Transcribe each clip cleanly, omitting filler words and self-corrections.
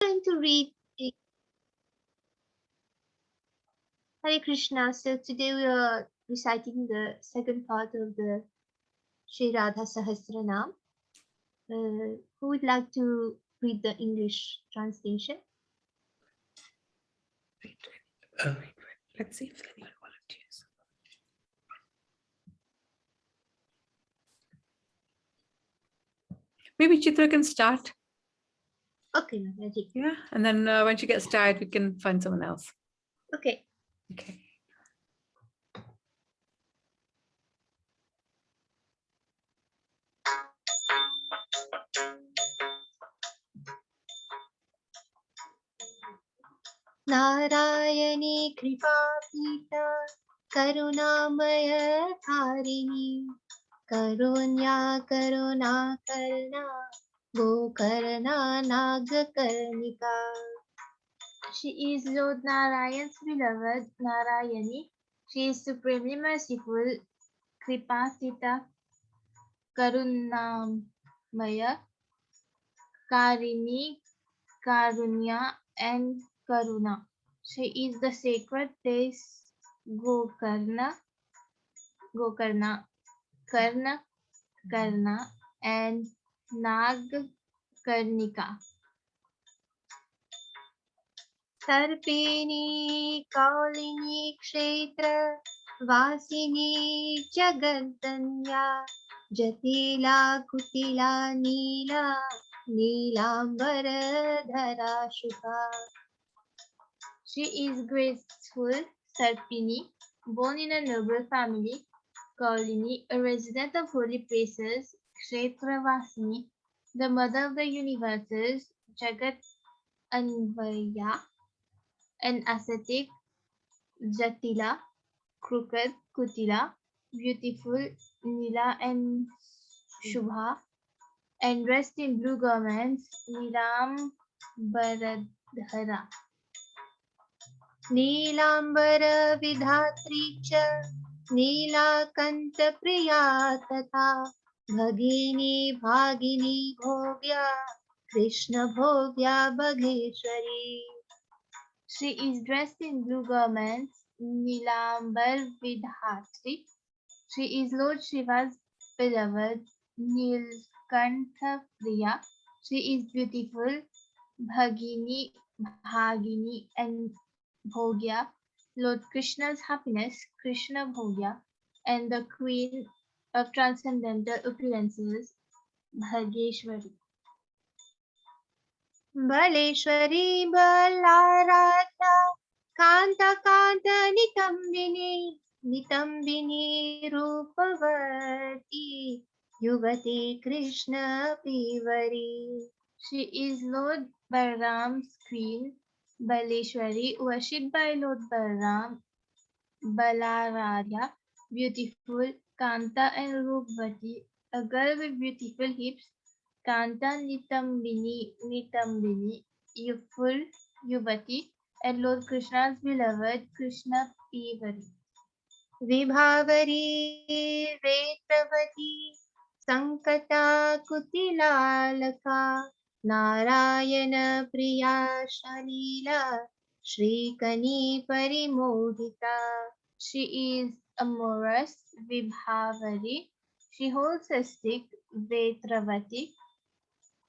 going to read Hare Krishna. So today we are reciting the second part of the Sri Radha Sahasranam. Who would like to read the English translation? Let's see if anyone volunteers. Maybe Chitra can start. Okay, Mataji. Yeah, and then when she gets tired, we can find someone else. Okay. Okay. Narayani कृपापीठा करुणामय धारिणी करुण्या करुणा कर्णा Gokarna नागकर्णिका. She is Lord Narayan's beloved Narayani. She is supremely merciful, Kripasita, Karunamaya, Karini, Karunya, and Karuna. She is the sacred place Gokarna, Karna, Karna, and Nag Karnika. सर्पिणी कौलिनी क्षेत्र वासिनी जगदन्या जटिला कुटिला नीला नीलांबरधरा शुभा. She is graceful Sarpini, born in a noble family. Kaulini, a resident of holy places. Kshetravasini, the mother of the universes. Jagat Anvaya, an ascetic. Jatila, crooked, Kutila, beautiful, Nila and Shubha, and dressed in blue garments, Nilam Baradhara. Neelambar Vidhatri cha Neelakanta Priya Tatha Bhagini Bhagini Bhogya Krishna Bhogya Bhageshwari. She is dressed in blue garments, Nilambar Vidhatri. She is Lord Shiva's beloved, Nilkantha Priya. She is beautiful, Bhagini, and Bhogya, Lord Krishna's happiness, Krishna Bhogya, and the queen of transcendental opulences, Bhageshwari. बलेश्वरी बल्लाराता Kanta Kanta नितंबिनी रूपवती युवती कृष्ण पीवरी. She is Lord Balram's queen, Baleshwari, worshipped by Lord Balram, Balararya, beautiful, Kanta and Rupvati, a girl with beautiful hips, Kanta Nitambini, youthful Yuvati, and Lord Krishna's beloved Krishna Pivari. Vibhavari Vetravati Sankata Kutilalaka Narayana Priya Shalila Shrikani Parimodita. She is amorous Vibhavari. She holds a stick Vetravati.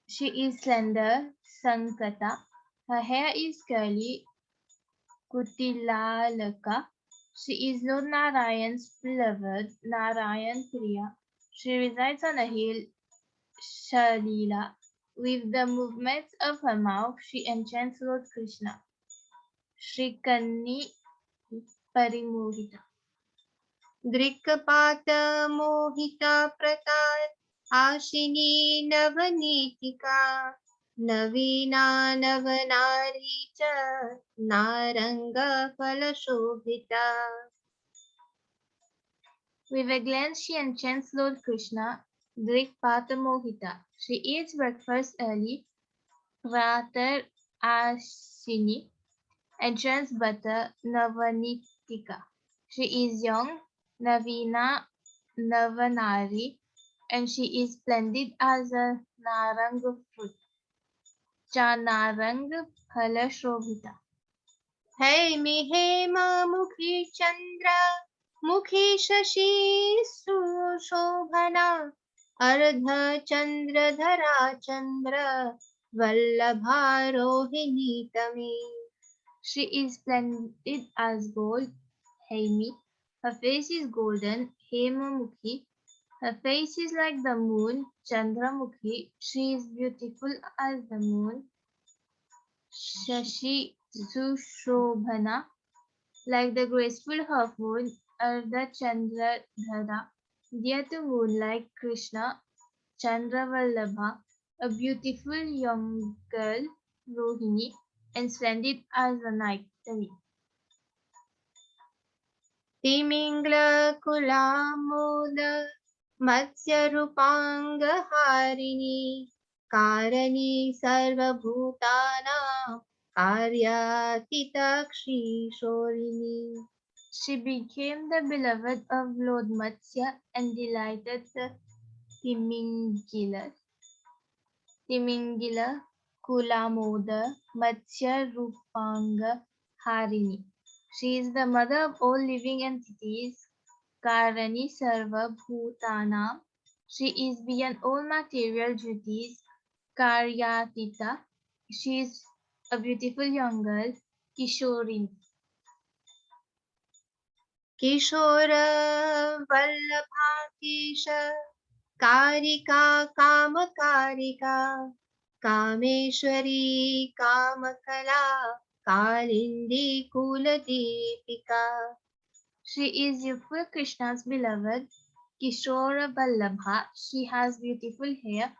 She is slender Sankata. Her hair is curly Kutilalaka. She is Lord Narayan's beloved Narayan Priya. She resides on a hill Shalila. With the movements of her mouth, she enchants Lord Krishna. Shrikani Parimohita. दृक्पात मोहिता प्रकार आशिनी नवनीतिका नवीना नवनारी च Narang फलशोभिता. With a glance she enchants Lord Krishna, Drikpata Mohita. She eats breakfast early, Pratar Ashini, and churns butter, Navanitika. She is young, Navina Navanari, and she is splendid as a narang fruit. Chanarang Phalashobhita. हैमी हेममुखी चन्द्र मुखी शशि सुशोभना अर्धचन्द्रधरा चन्द्र वल्लभारोहिणी तमे. She is splendid as gold, Haimi. Her face is golden, Hemamukhi. Her face is like the moon, Chandramukhi. She is beautiful as the moon, Shashi Sushobhana. Like the graceful half moon, Ardha Chandradhara. Dear to moonlight, Krishna, Chandravallabha, a beautiful young girl, Rohini, and splendid as the night, Tavi. तिमिङ्गलकुलामोद मत्स्यरूपाङ्गहारिणी कारणी सर्वभूतानां कार्यातितक्षीशोरिणी. She became the beloved of Lord Matsya and delighted the Timingilas. Timingila, Kulamoda, Matsya Rupanga Harini. She is the mother of all living entities, Karani Sarva Bhutana. She is beyond all material duties, Karyatita. She is a beautiful young girl, Kishorini. किशोरवल्लभाकेश कारिका कामकारिका Kameshwari कामकला Kalindi कुलदीपिका. She is youthful Krishna's beloved, Kishora Vallabha. She has beautiful hair,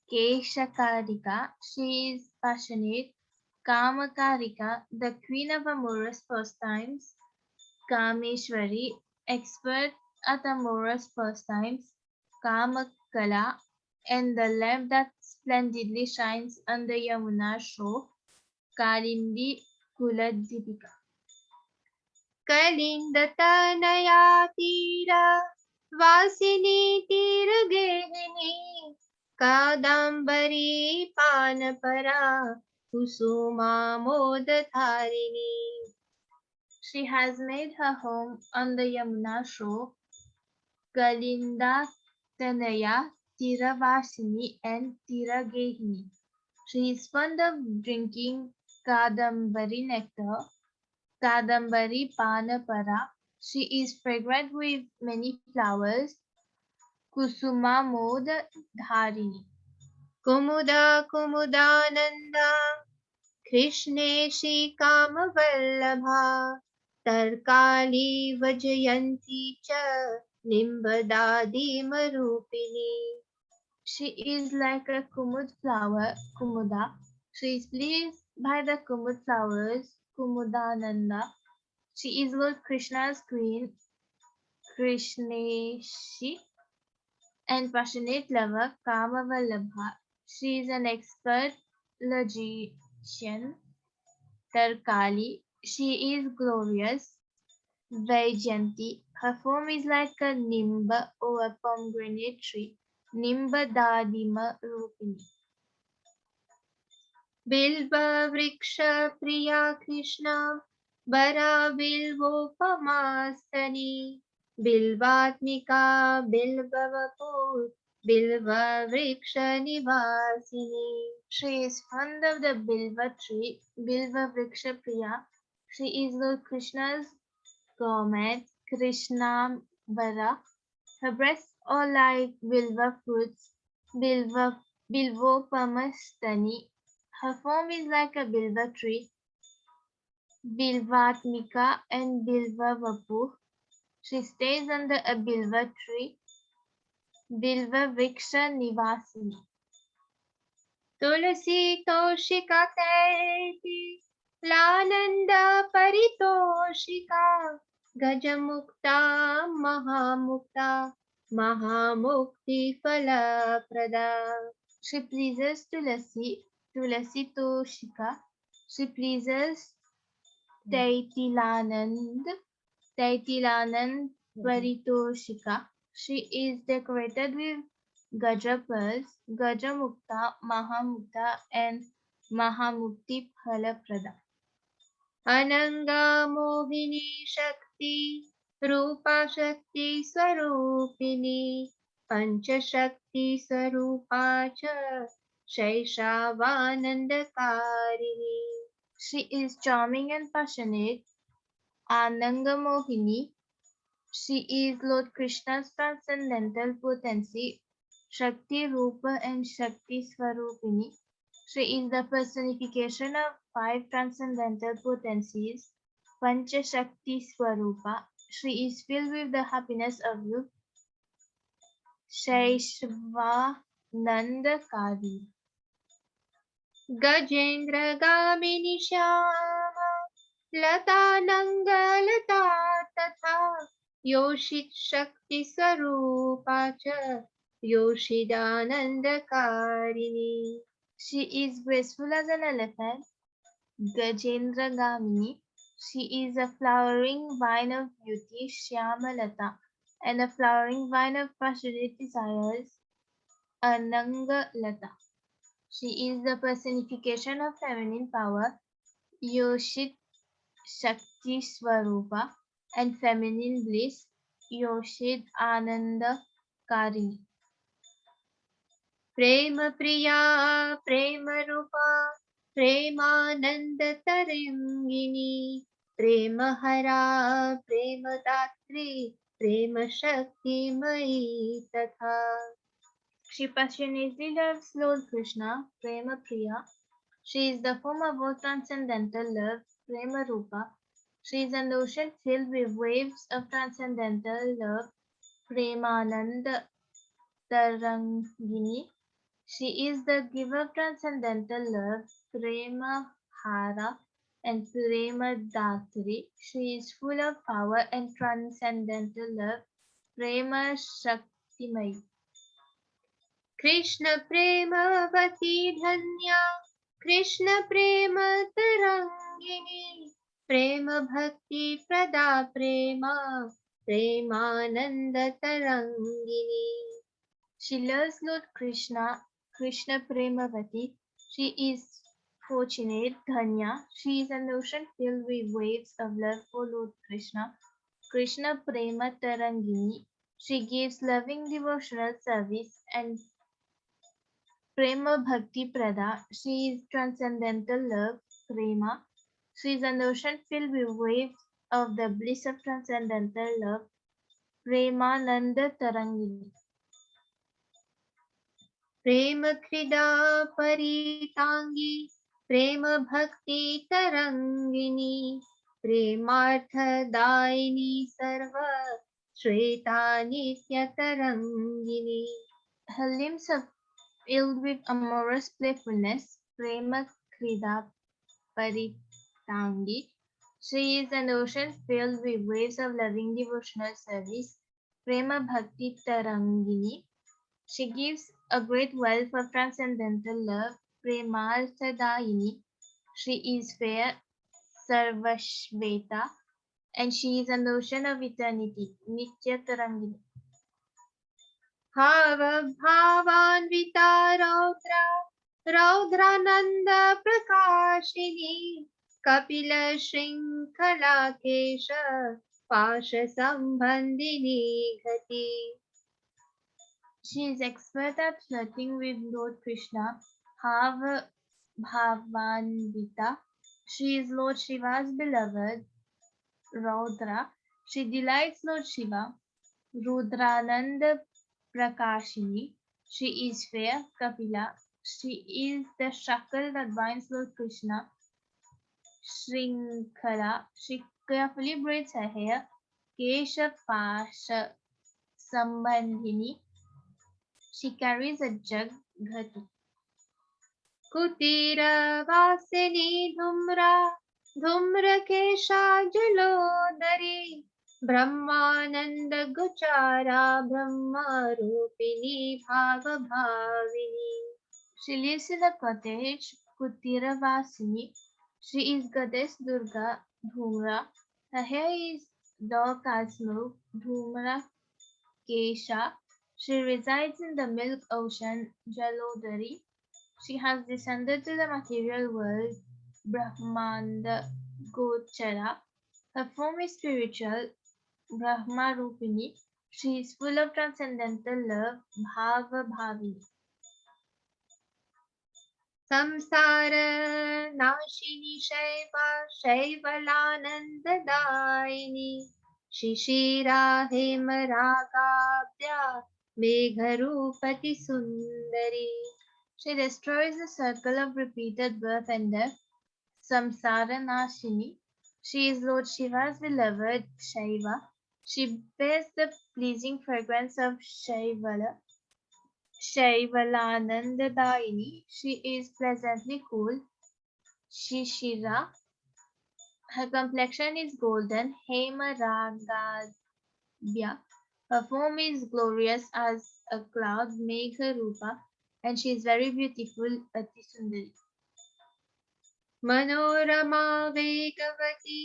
Keshakarika. She is passionate, Kamakarika, the queen of amorous pastimes, Kameshwari, expert at amorous pastimes, Kamakala, and the lamp that splendidly shines on the Yamuna shore, Kalindi Kuladipika. कलिन्दतनया तीर वासिनी तीरगेहिनी Kadambari पानपरा कुसुमामोदधारिणी. She has made her home on the Yamuna shore, Kalinda, Tanaya, Tiravasini, and Tiragehini. She is fond of drinking Kadambari nectar, Kadambari Panapara. She is fragrant with many flowers, Kusuma Moda Dharini. Kumuda कुमुदानन्दा कृष्णेशी कामवल्लभा तर्काली वजयन्ती च निम्बदादिमरूपिणी. She is like a kumud flower, Kumuda. She is pleased by the kumud flowers, Kumudananda. She is Lord Krishna's queen, Krishneshi, and passionate lover, Kamavallabha. She is an expert logician, Tarkali. She is glorious, Vaijayanti. Her form is like a nimba or a pomegranate tree, Nimba Dadima Rupini. बिल्ववृक्ष प्रिया कृष्ण बरा बिल्वोपमास्तनी बिल्वात्मिका बिल्ववपुर बिल्ववृक्ष निवासिनी. She is fond of the Bilva tree, Bilva Vriksha Priya. She is Lord Krishna's gourmet, Krishnambara. Her breasts are like Bilva fruits, Bilvopamastani. Her form is like a Bilva tree, Bilvatmika and Bilva Vapu. She stays under a Bilva tree, Bilva Vriksha Nivasini. Tulsi तोषिका तैति लानंद परितोषिका गजमुक्ता महामुक्ता महामुक्ति फलप्रदा. She pleases Tulasi, Tulasi Toshika. She pleases Taitilanand, Taitilanand Paritoshika. She is decorated with Gaja pearls, Gaja Mukta, Mahamukta, and Mahamukti Phalaprada. Ananga Mohini Shakti Rupa Shakti Swarupini Pancha Shakti Swarupa Cha Shaishavanandakarini. She is charming and passionate, Ananga Mohini. She is Lord Krishna's transcendental potency, Shakti Rupa and Shakti Swarupini. She is the personification of five transcendental potencies, Pancha Shakti Swarupa. She is filled with the happiness of youth, Shaishvanandakari. Gajendra Gamini Shyama Lata Lata Tatha Yoshit Shakti Swarupa Cha Yoshidanandakarini. She is graceful as an elephant, Gajendra Gamini. She is a flowering vine of beauty, Shyamalata, and a flowering vine of passionate desires, Anangalata. She is the personification of feminine power, Yoshit Shakti Swarupa, and feminine bliss, Yoshit Ananda Karini. Prema Priya Prema Rupa Premananda Tarangini Prema Hara Prema Datri Prema Shakti Mai Tatha. She passionately loves Lord Krishna, Prema Priya. She is the form of all transcendental love, Prema Rupa. She is an ocean filled with waves of transcendental love, Premananda Tarangini. She is the giver of transcendental love, Prema Hara and Prema Datri. She is full of power and transcendental love, Prema Shaktimai. Krishna Prema Vati Dhanya Krishna Prema Tarangini Prema Bhakti Prada Prema Premananda Tarangini. She loves Lord Krishna, Krishna Premavati. She is fortunate, Dhanya. She is an ocean filled with waves of love for Lord Krishna, Krishna Prema Tarangini. She gives loving devotional service and Prema Bhakti Prada. She is transcendental love, Prema. She is an ocean filled with waves of the bliss of transcendental love, Premananda Tarangini. प्रेम क्रीडा परितांगी प्रेम भक्ति तरंगिणी प्रेमार्थदायिनी सर्व श्वेता नित्य Tarangini. Her limbs are filled with amorous playfulness, Prema Krida Paritangi. She is an ocean filled with waves of loving devotional service, Prema Bhakti Tarangini. She gives a great wealth of transcendental love, Premarthadayini. She is fair, Sarvashveta, and she is an ocean of eternity, Nitya Tarangini. भाव भावान्विता रौद्रा रौद्रानंद प्रकाशिनी कपिल श्रृंखला केश पाश संबंधिनी घटी. She is expert at flirting with Lord Krishna, Bhavanvita. She is Lord Shiva's beloved, Raudra. She delights Lord Shiva, Rudrananda Prakashini. She is fair, Kapila. She is the shackle that binds Lord Krishna, Shrinkala. She carefully braids her hair, Kesha Pasha Sambandhini. She carries a jug, Ghati. कुटीर वासिनी धूम्रा धूम्र केशा जलोदरी ब्रह्मानंद गुचारा ब्रह्मा रूपिणी भाव Bhavini. She lives in a cottage, Kutira Vasini. She is goddess Durga, Dhumra. Her hair is dark as smoke, Dhumra Kesha. She resides in the milk ocean, Jalodari. She has descended to the material world, Brahmanda Gochara. Her form is spiritual, Brahma Rupini. She is full of transcendental love, Bhava Bhavini. संसार नाशिनी शैवा शैवलानन्ददायिनी शिशिरा हेमरागाभ्या मेघरूपति सुन्दरी. She destroys the circle of repeated birth and death, Samsara Nashini. She is Lord Shiva's beloved, Shaiva. She bears the pleasing fragrance of Shaivalanandadaini. She is pleasantly cool, Shishira. Her complexion is golden, Hema Ragadhya. Her form is glorious as a cloud, Megha Rupa, and she is very beautiful, Ati Sundari. Manorama Vegavati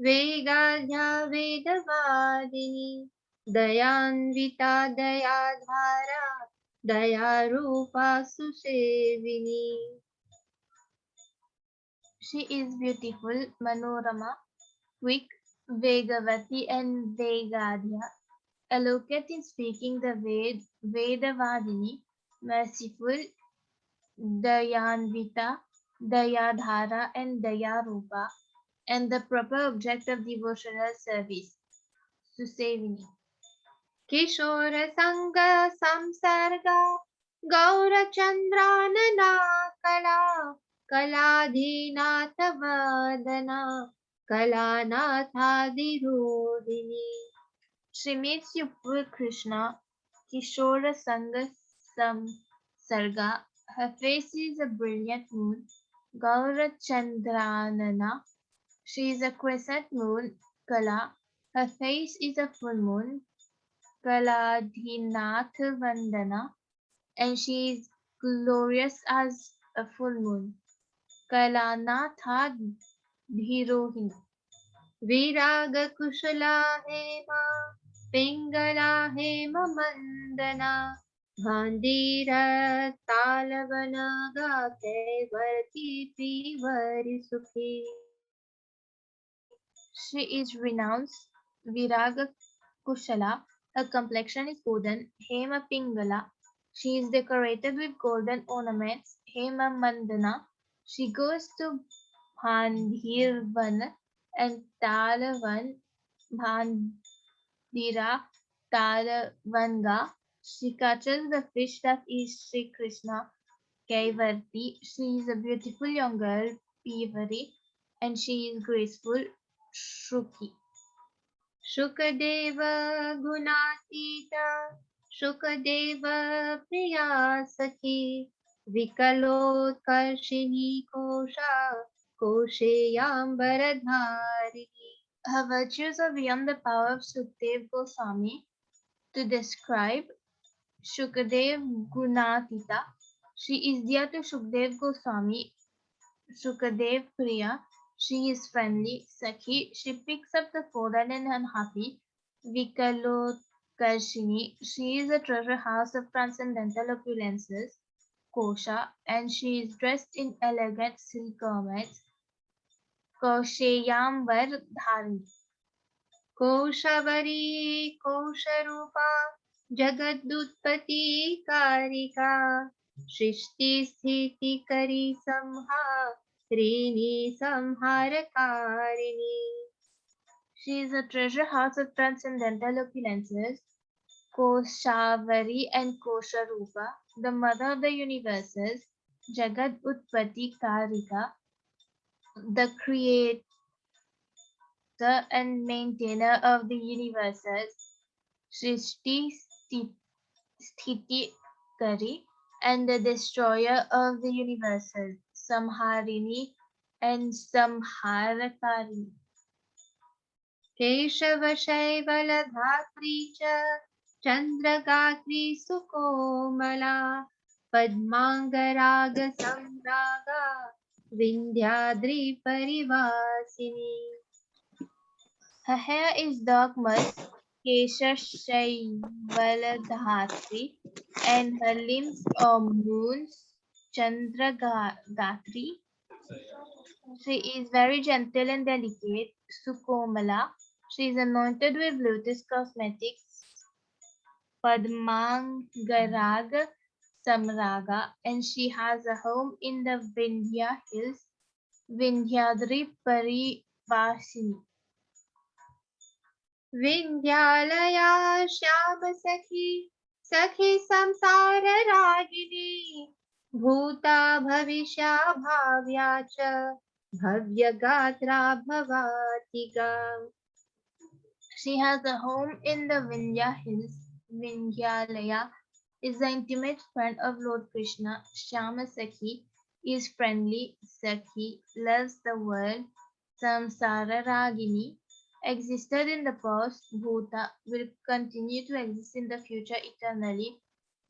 वेगाढ्या वेदवादिनी दयान्विता दयाधारा दयारूपा सुसेविनी. She is beautiful, Manorama, quick, Vegavati, and Vegadhya. Eloquent in speaking the Vedavadini, merciful, Dayanvita, Dayadhara, and Dayarupa, and the proper object of devotional service, Susevini. किशोर संग संसर्ग गौरचंद्रानना कला कलाधीनाथ वदना कलानाथादिरोधिनी. She meets Yupur Krishna, Kishora Sanga Samsarga. Her face is a brilliant moon, Gaura Chandranana. She is a crescent moon, Kala. Her face is a full moon, Kaladhinath Vandana, and she is glorious as a full moon, Kalanatha Dhirohini. विराग कुशला हेमा पिंगला हेम मंदना भांडीर तालवन गाते वर्ती पीवरी सुखी. She is renounced Viraga Kushala. Her complexion is golden, Hema Pingala. She is decorated with golden ornaments, Hema Mandana. She goes to Bhandhirvan and Talavan, Bhandira Talavanga. She catches the fish that is Sri Krishna, Kaivarti. She is a beautiful young girl, Pivari, and she is graceful, Shruki. Shukdev गुणातीत शुकदेव प्रिया सखी विकलोत्कर्षिणी कोशा कोशेयाम्बरधारिणी. Her virtues are beyond the power of Sukdev Goswami to describe. Shukadev Gunatita. She is dear to Shukdev Goswami, Shukadev Priya. She is friendly, Sakhi. She picks up the fallen and unhappy, Vikalotkarshini. She is a treasure house of transcendental opulences, Kosha, and she is dressed in elegant silk garments, Kosheyambar Dharini. कोशवरी कोशरूपा जगदुत्पत्ति कारिका सृष्टि स्थिति करी संहारिणी संहारकारिणी. She is a treasure house of transcendental opulences, Koshavari and Kosharupa, the mother of the universes, Jagad Utpatti Karika, the creator and maintainer of the universes, Srishti Sthiti Kari, and the destroyer of the universes, Samharini and Samharakarini. Keshav शैवलधात्री च चन्द्रगात्री सुकोमला पद्माङ्गराग संरागा विन्ध्याद्रि परिवासिनी. Her hair is dark musk, Kesha Shaivaladhatri, and her limbs are moons, Chandragatri. She is very gentle and delicate. Sukomala. She is anointed with lotus cosmetics. Padmangarag Samraga, and she has a home in the Vindhya Hills, Vindhyadri Parivasini. विन्ध्यालया Shyam सखी सखी संसार रागिनी भूता भविष्या भाव्या च भव्य गात्रा भवातिका. She has a home in the Vindhya Hills. Vindhyalaya is the intimate friend of Lord Krishna. Shama Sakhi is friendly. Sakhi loves the world. Samsara Ragini existed in the past. Bhuta will continue to exist in the future eternally.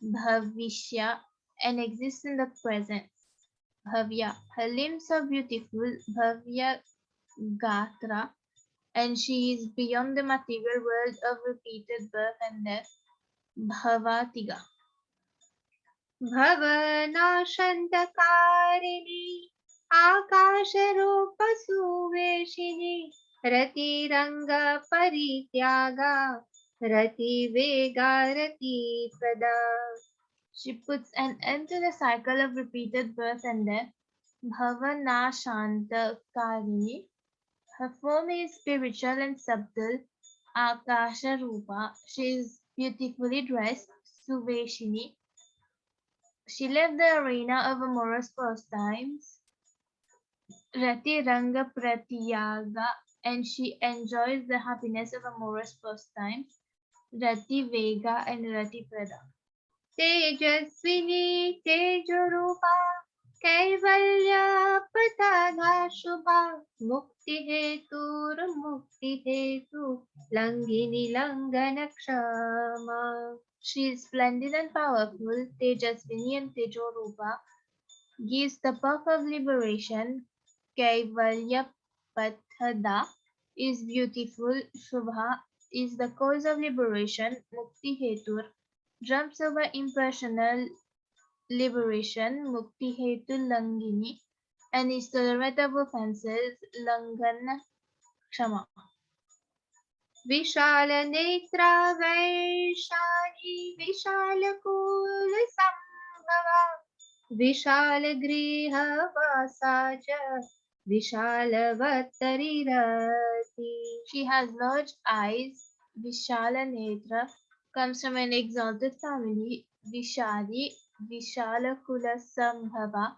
Bhavishya and exists in the present. Bhavya, her limbs are beautiful. Bhavya Gatra, and she is beyond the material world of repeated birth and death. Bhavatiga. भवनाशन्तकारिणी आकाशरूप सुवेशिनी रतिरङ्गपरित्यागा रतिवेगा रतिप्रदा. She puts an end to the cycle of repeated birth and death. Bhavanashanta Karini. Her form is spiritual and subtle. Akasha Rupa. She is beautifully dressed. Suveshini. She left the arena of amorous pastimes. Rati Ranga Pratyaga, and she enjoys the happiness of amorous pastimes. Rati Vega and Rati Prada. Tejaswini तेजरूपा कैवल्यप्रदाना Shubha मुक्तिहेतुर्मुक्तिहेतु लङ्घिनी लङ्घनक्षमा. She is splendid and powerful. Tejasvini and Tejorupa gives the path of liberation. Kaivalya Pathada is beautiful. Shubha is the cause of liberation. Mukti Hetur jumps over impersonal liberation. Mukti Hetu Langini and is tolerant of offenses. Langana Kshama. विशालनेत्रा Vaishali विशालकूलसम्भवा विशालगृहवासा च विशालवत्तरिरति. She has large eyes. Vishala Netra comes from an exalted family. Vishali, Vishala Kula Sambhava,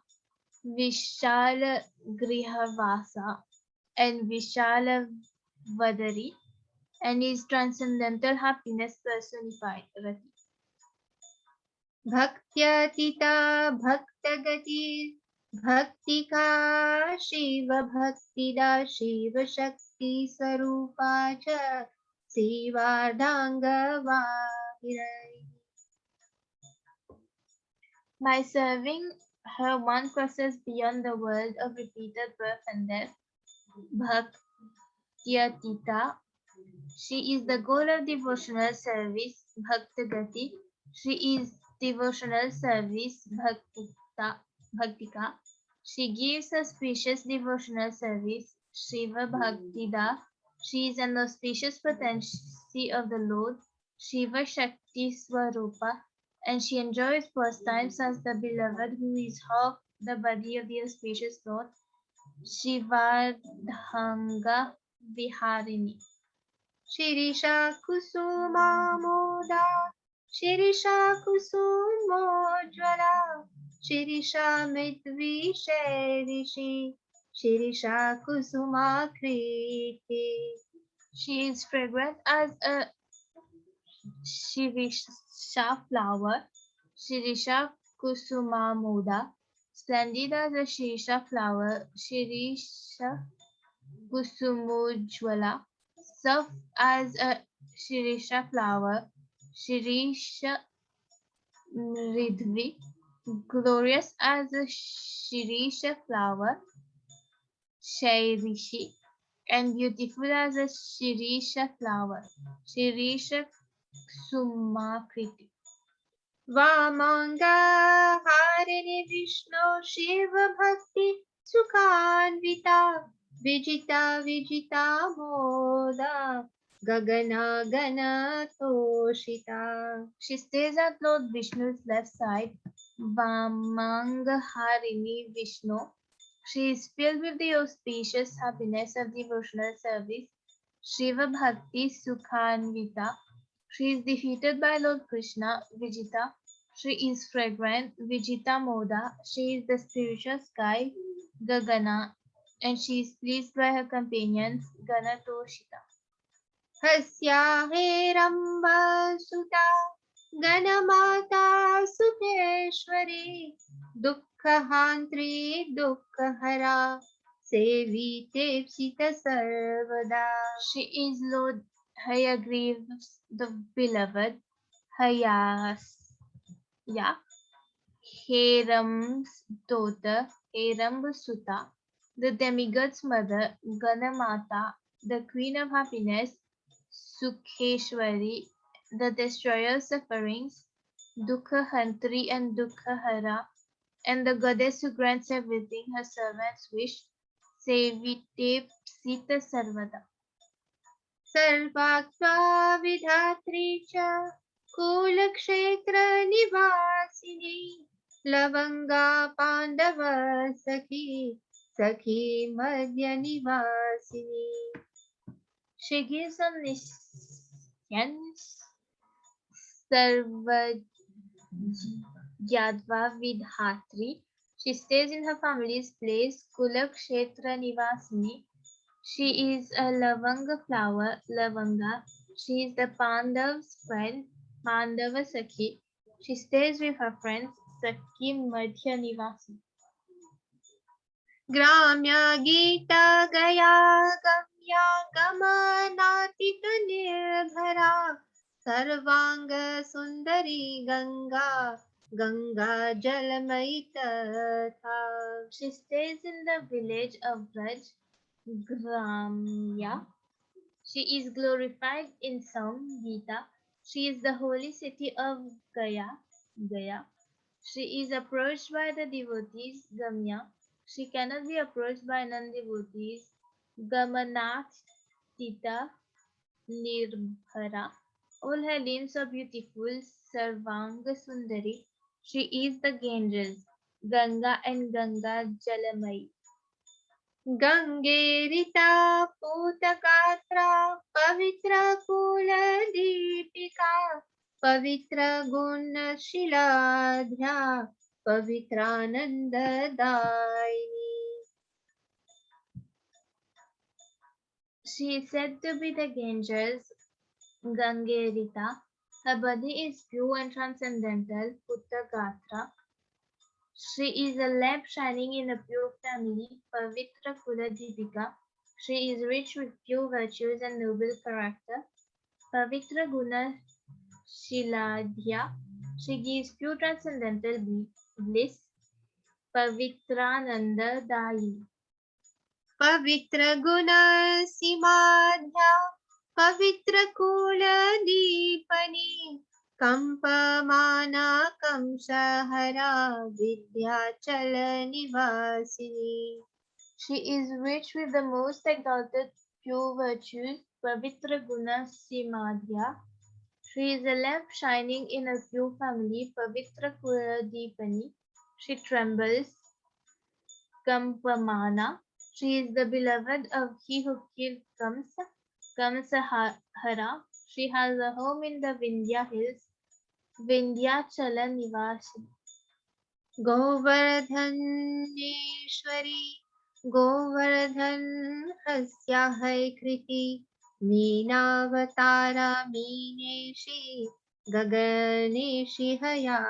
Vishala Grihavasa, and Vishala Vadari, and is transcendental happiness personified. Rati. भक्त्यतीता भक्तगति भक्तिका शिवभक्तिदा शिवशक्तिस्वरूपा च शिवार्धाङ्गवाहिरै. By serving her, one crosses beyond the world of repeated birth and death. Bhaktyatita. She is the goal of devotional service. Bhaktagati. She is devotional service. Bhaktika. She gives auspicious devotional service. Shiva Bhaktida. She is an auspicious potency of the Lord. Shiva Shakti Swarupa. And she enjoys pastimes as the beloved who is half the body of the auspicious Lord. Shivardhanga Viharini. Shirisha कुसुमामोदा Shirisha कुसुमोज्ज्वला Shirisha मृद्विषैरिषि Shirisha कुसुमाकृति. She is fragrant as a Shirisha flower. Shirisha Kusumamoda. Splendid as a Shirisha flower. Shirisha Kusumujwala. Soft as a Shirisha flower. Shirisha Mridvi. Glorious as a Shirisha flower. Shairishi. And beautiful as a Shirisha flower. Shirisha Sumakriti. Vamanga Harini Vishnu Shiva Bhakti Sukhanvita Vijita Vijita Moda Gagana Gana Toshita. She stays at Lord Vishnu's left side, Vamangaharini Vishnu. She is filled with the auspicious happiness of devotional service, Shiva Bhakti Sukhanvita. She is defeated by Lord Krishna, Vijita. She is fragrant, Vijita Moda. She is the spiritual sky, Gagana, and she is pleased by her companions, Ganatoshita. Hasya Heramba Suta Ganamata Sukeshwari Dukkhahantri Dukkhahara Sevite Psita Sarvada. She is Lord Hayagreeves, the beloved, Hayas, yeah, Heram's daughter, Herambasuta, the demigod's mother, Ganamata, the queen of happiness, Sukheshwari, the destroyer of sufferings, Dukkha-hantri and Dukkhahara, and the goddess who grants everything her servants wish, Sevite Sita Sarvada. सर्वाक्त्वा Vidhatri च कुलक्षेत्रनिवासिनी लवङ्गा पाण्डव सखी सखी मध्यनिवासिनी. She gives omniscience, Sarvajyadva Vidhatri. She stays in her family's place, Kulakshetra Nivasini. She is a lavanga flower, Lavanga. She is the Pandav's friend, Pandava Sakhi. She stays with her friends, Sakhi Madhya Nivasini. ग्राम्य गीता गया गम्या गमनातीत निर्भरा सर्वांग सुंदरी गंगा गंगा जलमयी तथा. She stays in the village of Braj, Gramya. She is glorified in Sam Gita. She is the holy city of Gaya. She is approached by the devotees, Gamya. She cannot be approached by non-devotees, Gamanath Tita Nirbhara. All her limbs are beautiful, Sarvanga Sundari. She is the Ganges, Ganga and Ganga Jalamai. गंगेरिता पूतगात्रा पवित्र कुल दीपिका पवित्र गुणशिलाध्या पवित्रानंददायिनी. She is said to be the Ganges, Gangerita. Her body is pure and transcendental, Puttagatra. She is a lamp shining in a pure family, Pavitra Kula Deepika. She is rich with pure virtues and noble character, Pavitra Guna Shiladhya. She gives pure transcendental bliss, Pavitrananda Dayi. पवित्र गुण सीमाध्या पवित्र कुल दीपनी कंपमाना कंसहरा विद्याचल निवासिनी. She is rich with the most exalted pure virtues, Pavitra Guna Simadhya. She is a lamp shining in a pure family, Pavitra Kula Deepani. She trembles, Kampamana. She is the beloved of he who killed Kamsa, Kamsahara. She has a home in the Vindhya hills, Vindhyachala Nivasini. गोवर्धनेश्वरी Govardhan हस्या है कृति मीनावतारा मीनेशी गगनेशी हया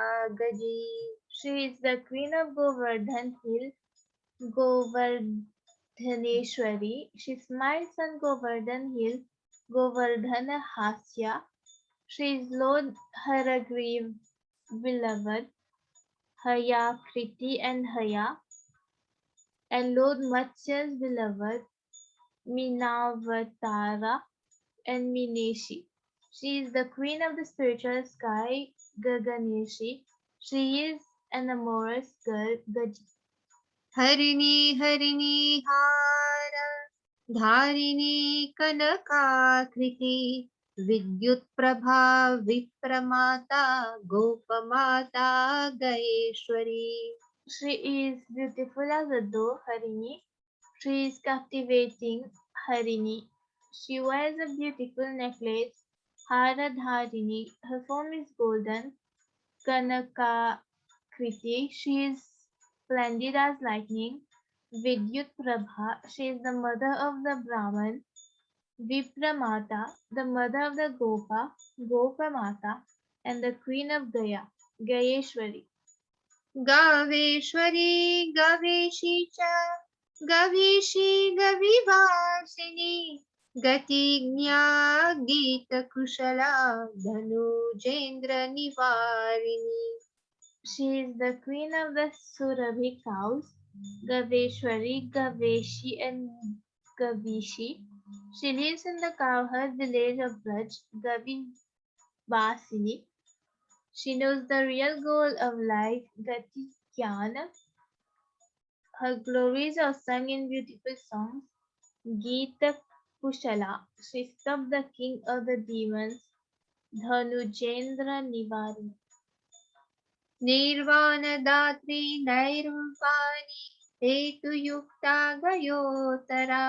गजी. She is the queen of Govardhan Hill, Govardhaneshwari. She smiles on Govardhan Hill, Govardhana Hasya. She is Lord Haragriv, beloved, Haya Kriti and Haya, and Lord Matsya's beloved, Minavatara and Mineshi. She is the queen of the spiritual sky, Gaganeshi. She is an amorous girl, Gaji. हरिणी हरिणी हार धारिणी कनकाकृति विद्युत Prabha विप्रमाता गोपमाता गयेश्वरी. She is beautiful as a doe, Harini. She is captivating, Harini. She wears a beautiful necklace, Haradharini. Her form is golden, Kanakakriti. She is splendid as lightning, Vidyut Prabha. She is the mother of the Brahman, Vipramata, the mother of the Gopamata, and the queen of Gaya, Gayeshwari. गावेश्वरी गवेशी च गवीषी गविवासिनी गतिज्ञा गीतकुशला धनुजेन्द्र निवारिणी. She is the queen of the Surabhi cows, Gaveshwari, Gaveshi, and Gavishi. She lives in the cowherd village of Braj, Gavivasini. She knows the real goal of life, Gati Jnana. Her glories are sung in beautiful songs, Gita Kushala. She stopped the king of the demons, Dhanujendra Nivarini. निर्वाण दात्री नैरूपाणि हेतुयुक्ता गयोतरा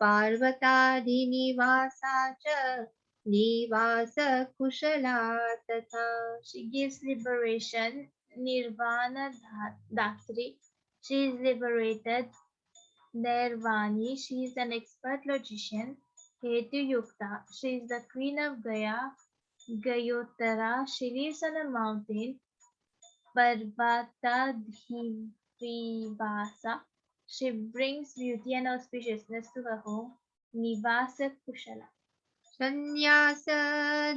पार्वताधिनिवासा च निवास कुशला तथा. She gives liberation, Nirvana Datri. She is liberated, Nirvani. She is an expert logician, Hetu Yukta. She is the queen of Gaya, Gayotara. She lives on a mountain, Parvata Dhivasa. She brings beauty and auspiciousness to her home, Nivasa Kushala. संन्यास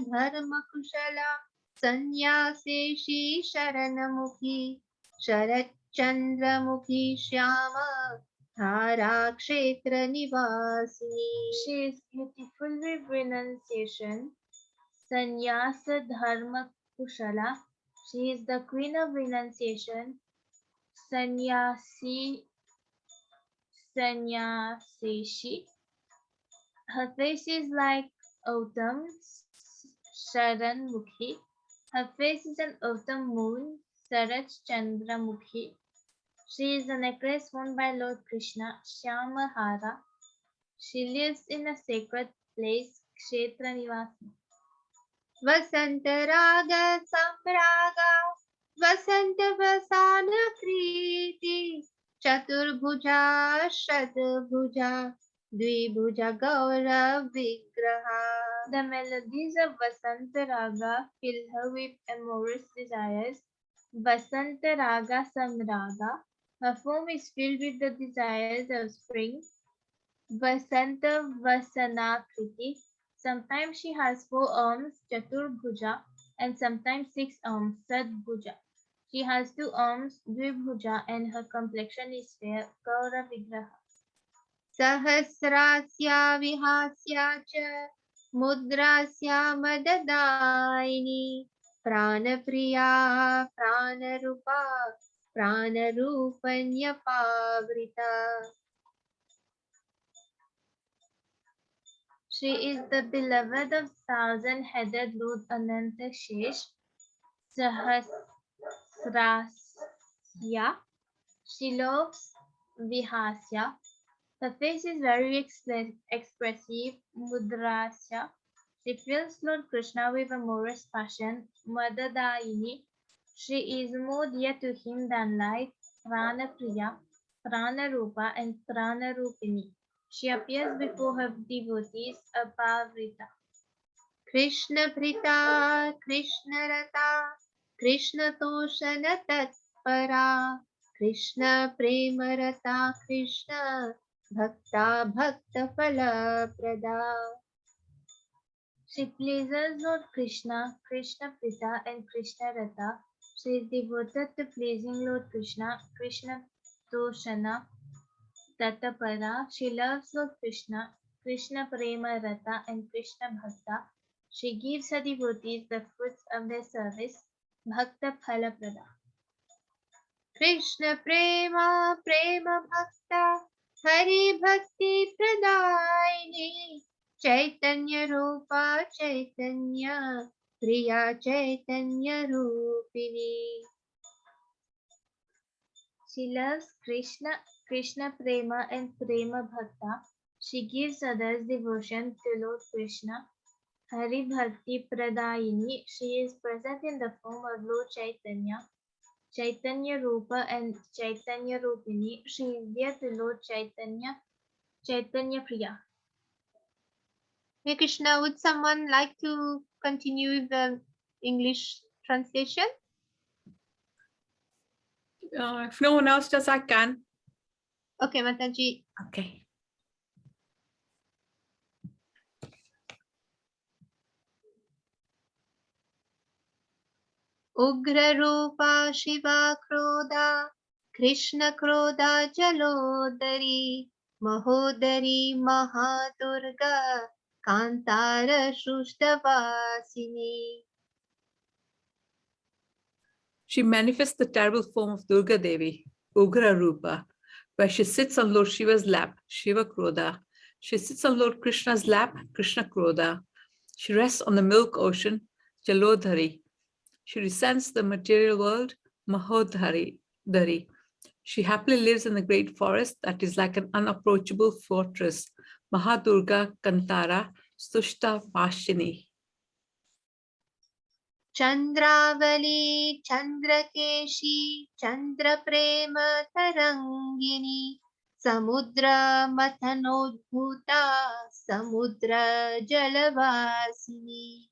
धर्म कुशला संन्यासेशी शरणमुखी शरच्चन्द्रमुखी श्याम धारा क्षेत्र निवासिनी. She is beautiful with renunciation, Sannyasa Dharma Kushala. She is the queen of renunciation, Sannyaseshi. Her face is like autumn, Sharanmukhi. Her face is an autumn moon, Saraj Chandramukhi. She is the necklace worn by Lord Krishna, Shyamahara. She lives in a sacred place, Kshetra Nivasini. वसंत राग सम्रागा वसंत वसान प्रीति चतुर्भुजा शतभुजा द्विभुजा गौरव विग्रहा. The melodies of Vasanta Raga fill her with amorous desires. Vasanta Raga Samraga. Her form is filled with the desires of spring. Vasanta Vasanakriti. Sometimes she has 4 arms, Chaturbhuja, and sometimes 6 arms, Sadbhuja. She has 2 arms, Dvibhuja, and her complexion is fair, Gaura Vigraha. सहस्रास्या विहास्या च मुद्रास्या मददायिनी प्राणप्रिया प्राणरूपा प्राणरूपन्यपावृता. She is the beloved of thousand-headed Lord Ananta Shesh, Sahasrasya. She loves Vihasya. Her face is very expressive, Mudrasya. She fills Lord Krishna with amorous passion, Madadayini. She is more dear to him than life, Pranapriya, Pranarupa, and Pranarupini. She appears before her devotees, Apavrita. Krishna Preeta Krishna रता कृष्ण तोषण तत्परा कृष्ण प्रेम रता कृष्ण भक्ता भक्त फल प्रदा. She pleases Lord Krishna, Krishna Prita, and Krishna Rata. She is devoted to pleasing Lord Krishna, Krishna Toshana, Tatapara. She loves Lord Krishna, Krishna Prema Rata, and Krishna Bhakta. She gives her devotees the fruits of their service, Bhakta Phala Prada. Krishna Prema Prema Bhakta Hari Bhakti Pradayini Chaitanya Rupa Chaitanya Priya Chaitanya Rupini. She loves Krishna Prema and Prema Bhakta. She gives others devotion to Lord Krishna. Hari Bhakti Pradayini. She is present in the form of Lord Chaitanya. Chaitanya Rupa and Chaitanya Rupini. She is dear to Lord Chaitanya. Chaitanya Priya. Hey Krishna, would someone like to continue with the English translation? If no one else does, I can. Okay, Mataji. Okay. Ugra Rupa Shiva Krodha Krishna Krodha Jalodari Mahodari Mahadurga Kantara Shrushtavasini. She manifests the terrible form of Durga Devi, Ugra Rupa, where she sits on Lord Shiva's lap, Shiva Krodha. She sits on Lord Krishna's lap, Krishna Krodha. She rests on the milk ocean, Jalodhari. She descends the material world, Mahodhari. She happily lives in the great forest that is like an unapproachable fortress, Mahadurga Kantara, Stushta Pashini. Chandravali Chandrakeshi Chandraprema Tarangini Samudra Mathanodbhuta Samudra Jalavasini.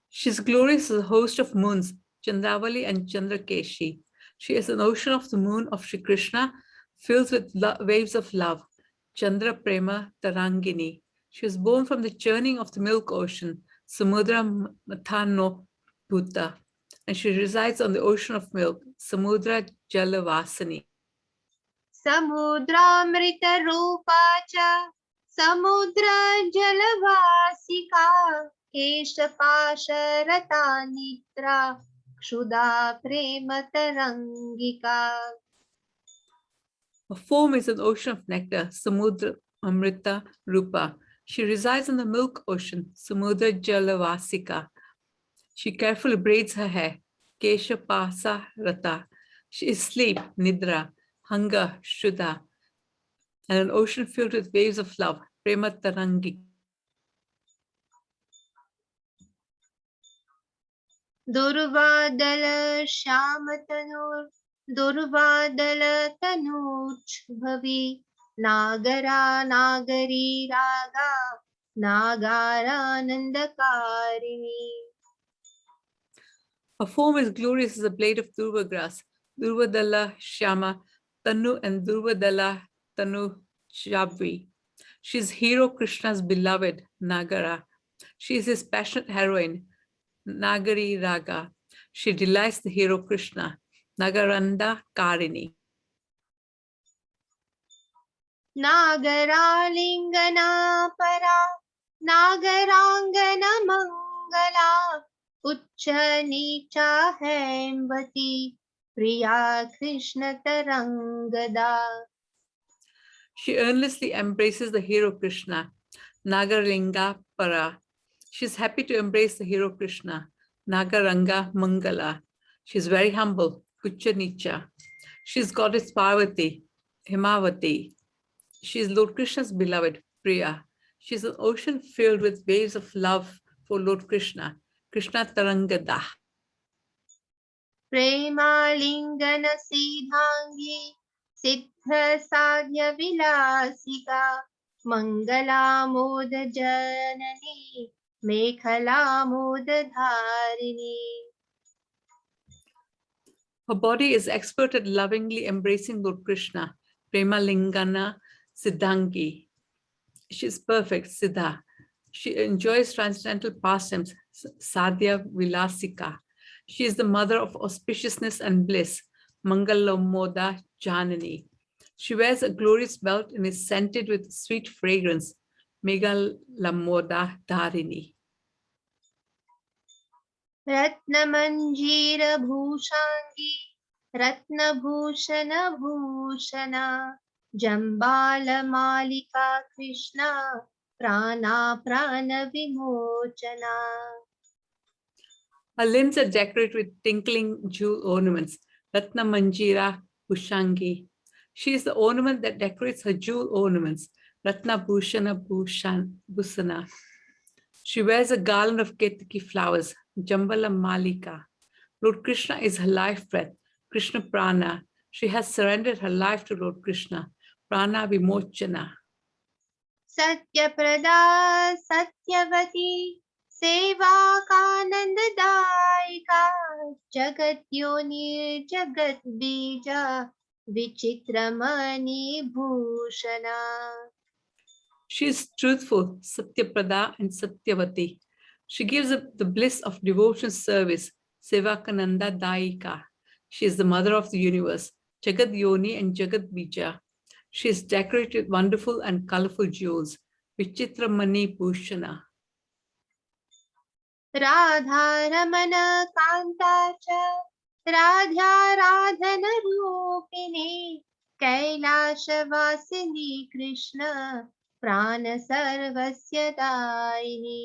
She is glorious as a host of moons, Chandravali and Chandrakeshi. She is an ocean of the moon of Sri Krishna, filled with waves of love, Chandra Prema Tarangini. She was born from the churning of the milk ocean, Samudra Mathano Bhuta, and she resides on the ocean of milk, Samudra Jalavasini. Samudramrita Rupacha Samudra Jalavasika Keshapasharata Nitra Kshuda Prema Tarangika. Her form is an ocean of nectar, Samudra Amrita Rupa. She resides in the milk ocean, Samudra Jalavasika. She carefully braids her hair, Kesha Pasa Rata. She is sleep, Nidra, hunger, Shuddha, and an ocean filled with waves of love, Prema Tarangi. Durvadala Shamatanur Durvadala Tanuch Bhavi Nagara Nagari Raga Nagara Nandakarini. Her form is glorious as a blade of Durva grass, Durvadala Shama Tanu and Durvadala Tanu Shabvi. She is hero Krishna's beloved, Nagara. She is his passionate heroine, Nagari Raga. She delights the hero Krishna, Nagaranda Karini. Nagaralingana Para Nagarangana Mangala Ucha Nicha Hembati Priya Krishna Tarangada. She earnestly embraces the hero Krishna, Nagarlinga Para. She is happy to embrace the hero Krishna, Nagaranga Mangala. She is very humble, Ucha Nicha. She is goddess Parvati, Himavati. She is Lord Krishna's beloved, Priya. She is an ocean filled with waves of love for Lord Krishna, Krishna Tarangada. Premalingana Siddhangi Siddha Sadhya Vilasika Mangala Moda Janani Mekhala Moda Dharini. Her body is expert at lovingly embracing Lord Krishna, Prema Lingana Siddhangi. She is perfect, Siddha. She enjoys transcendental pastimes, Sadhya Vilasika. She is the mother of auspiciousness and bliss, Mangalamoda Janani. She wears a glorious belt and is scented with sweet fragrance, Megalamoda Dharini. रत्नमञ्जीरभूषाङ्गी रत्नभूषणभूषणा जम्बालमालिका Krishna प्राणविमोचना. Her limbs are decorated with tinkling jewel ornaments, Ratna Manjira Bhushangi. She is the ornament that decorates her jewel ornaments, Ratna Bhushana Bhusana. She wears a garland of ketaki flowers, Jambala Malika. Lord Krishna is her life breath, Krishna Prana. She has surrendered her life to Lord Krishna, Prana Vimochana. सत्यप्रदा Satyavati सेवाकानन्ददायिका जगद्योनिर्जगद्बीजा विचित्रमणिभूषणा. She is truthful, Satyaprada and Satyavati. She gives up the bliss of devotion service, Sevakananda Daika. She is the mother of the universe, Jagad Yoni and Jagad Bija. She is decorated with wonderful and colorful jewels, Vichitra Mani Bhushana. Radha Raman Kanta च राधाराधनरूपिणी कैलासवासिनी कृष्ण प्राण सर्वस्य दायिनी.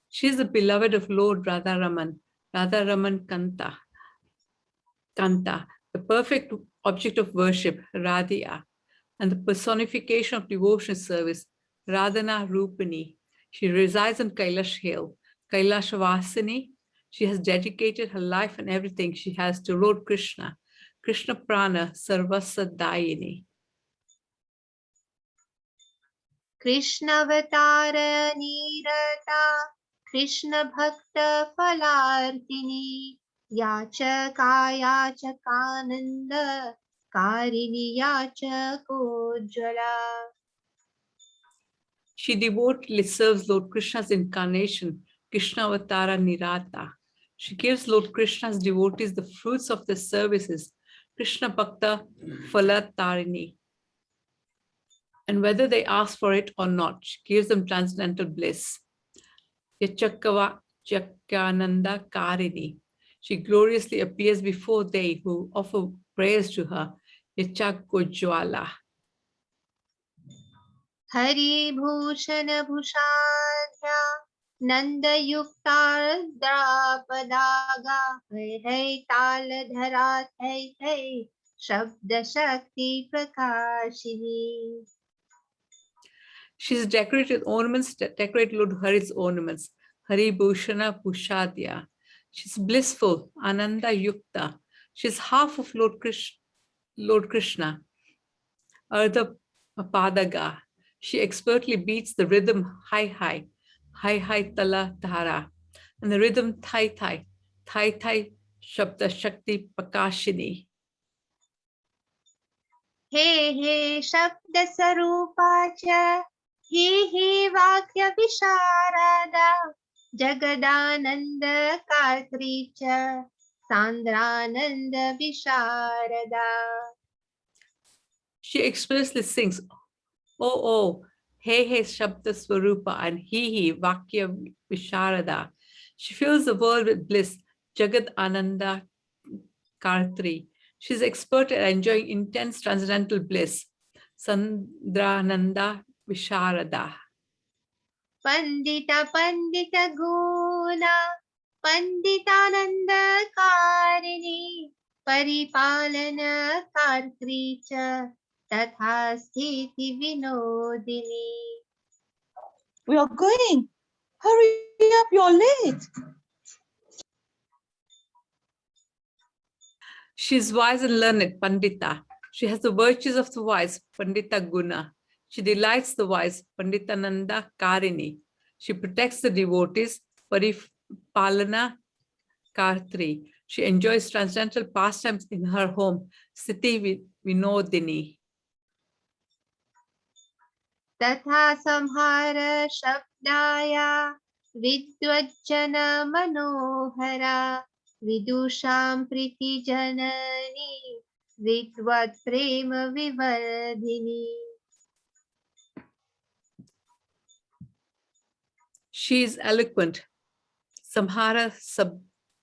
She is the beloved of Lord Radha Raman Kanta, the perfect object of worship, Radhiya, and the personification of devotion service, Radhana Rupini. She resides on Kailash Hill, Kailashavasini. She has dedicated her life and everything she has to Lord Krishna, Krishna Prana Sarvasa Dayini. कृष्णावतार नीरता Krishna भक्त फलार्तिनी याचकायाचकानंद कारिणी याचकोज्ज्वला. She devotedly serves Lord Krishna's incarnation, Krishna Avatara Nirata. She gives Lord Krishna's devotees the fruits of their services, Krishna Bhakta Falatarini. And whether they ask for it or not, she gives them transcendental bliss. Yachakava Chakyananda Karini. She gloriously appears before they who offer prayers to her, Yachakojwala. Haribhushan भूषाढ्या नन्दयुक्तार्द्रापदागा है तालधरा है शब्द शक्ति प्रकाशिनी. She is decorated with ornaments that decorate Lord Hari's ornaments, Hari Bhushana Bhushadya. She's blissful, Ananda Yukta. She's half of Lord Krishna, Ardha Padaga. She expertly beats the rhythm high high, high high tala dhara, and the rhythm thai thai, thai thai shabda shakti pakashini. हे शब्द स्वरूपा च ही वाक्य विशारदा जगदानंद कार्त्री च सांद्रानंद विशारदा. She expressly sings, oh, hey, Shabda Swarupa, and he, Vakya Visharada. She fills the world with bliss, Jagad Ananda Kartri. She's expert at enjoying intense transcendental bliss, Sandrananda Visharada. Pandita Guna Panditananda Karini Paripalana Kartri cha Tatha Sthiti Vinodini. We are going. Hurry up, you're late. She is wise and learned, Pandita. She has the virtues of the wise, Pandita Guna. She delights the wise, Panditananda Karini. She protects the devotees, Paripalana Kartri. She enjoys transcendental pastimes in her home, Sthiti Vinodini. Tatha Samhara Shabdaya Vidvajjana Manohara Vidusham Priti Janani Vidvat Prema Vivardhini. She is eloquent, Samhara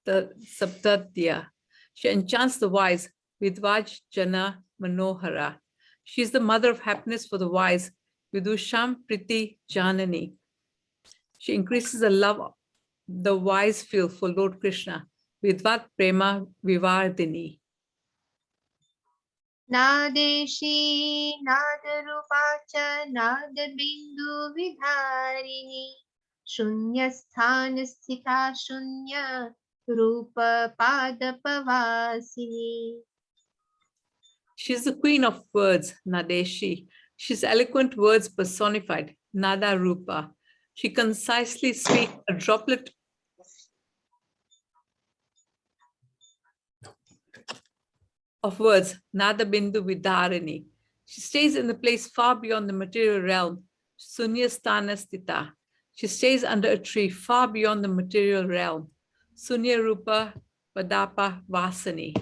Sabdadya. She enchants the wise, Vidvaj Jana Manohara. She is the mother of happiness for the wise, Vidusham Priti Janani. She increases the love the wise feel for Lord Krishna, Vidvat Prema Vivardini. Nadeshi Nadarupacha Nadabindu Vidharini Shunyasthanasthita Shunya Rupa Padapavasini. She's the queen of words, Nadeshi. She's eloquent words personified, Nada Rupa. She concisely speaks a droplet of words, Nada Bindu Vidharini. She stays in the place far beyond the material realm, Sunyasthana Sthita. She stays under a tree far beyond the material realm, Sunya Rupa Vadapa Vasani.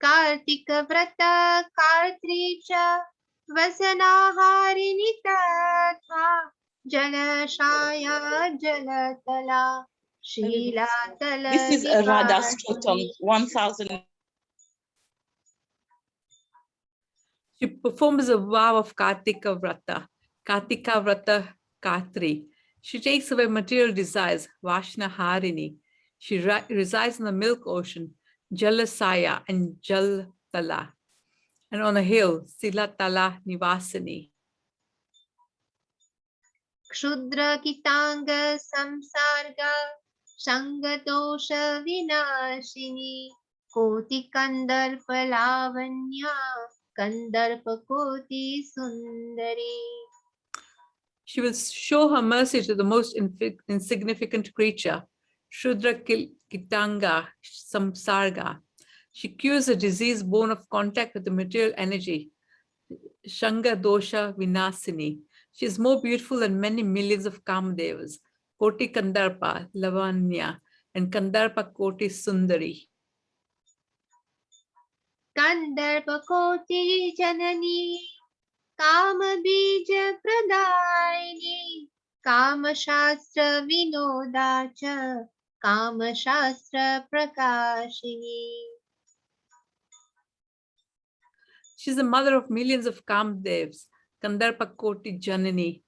Kartika Vrata Kartricha Vasanaharini Tatha Jalashaya Jalatala Shilatala This is a Radha Stotam, Vipasini. 1000. She performs a vow of Kartika Vrata Katri. She takes away material desires, Vashna Harini. She resides in the milk ocean, Jalasaya and Jaltala, and on a hill, Silatala Nivasini. Kshudra Kitanga Samsarga Sangatosha Vinashini Koti Kandarpa Lavanya Kandarpa Koti Sundari. She will show her mercy to the most insignificant creature, Shudra Kitanga Samsarga. She cures a disease born of contact with the material energy, Shanga Dosha Vinasini. She is more beautiful than many millions of Kamadevas, Koti Kandarpa Lavanya and Kandarpa Koti Sundari. Kandarpa Koti Janani Kama Bija Pradaini Kama Shastra Vinodacha Kama Shastra Prakashini. She is the mother of millions of Kamadevas, Kandarpa Koti Janani.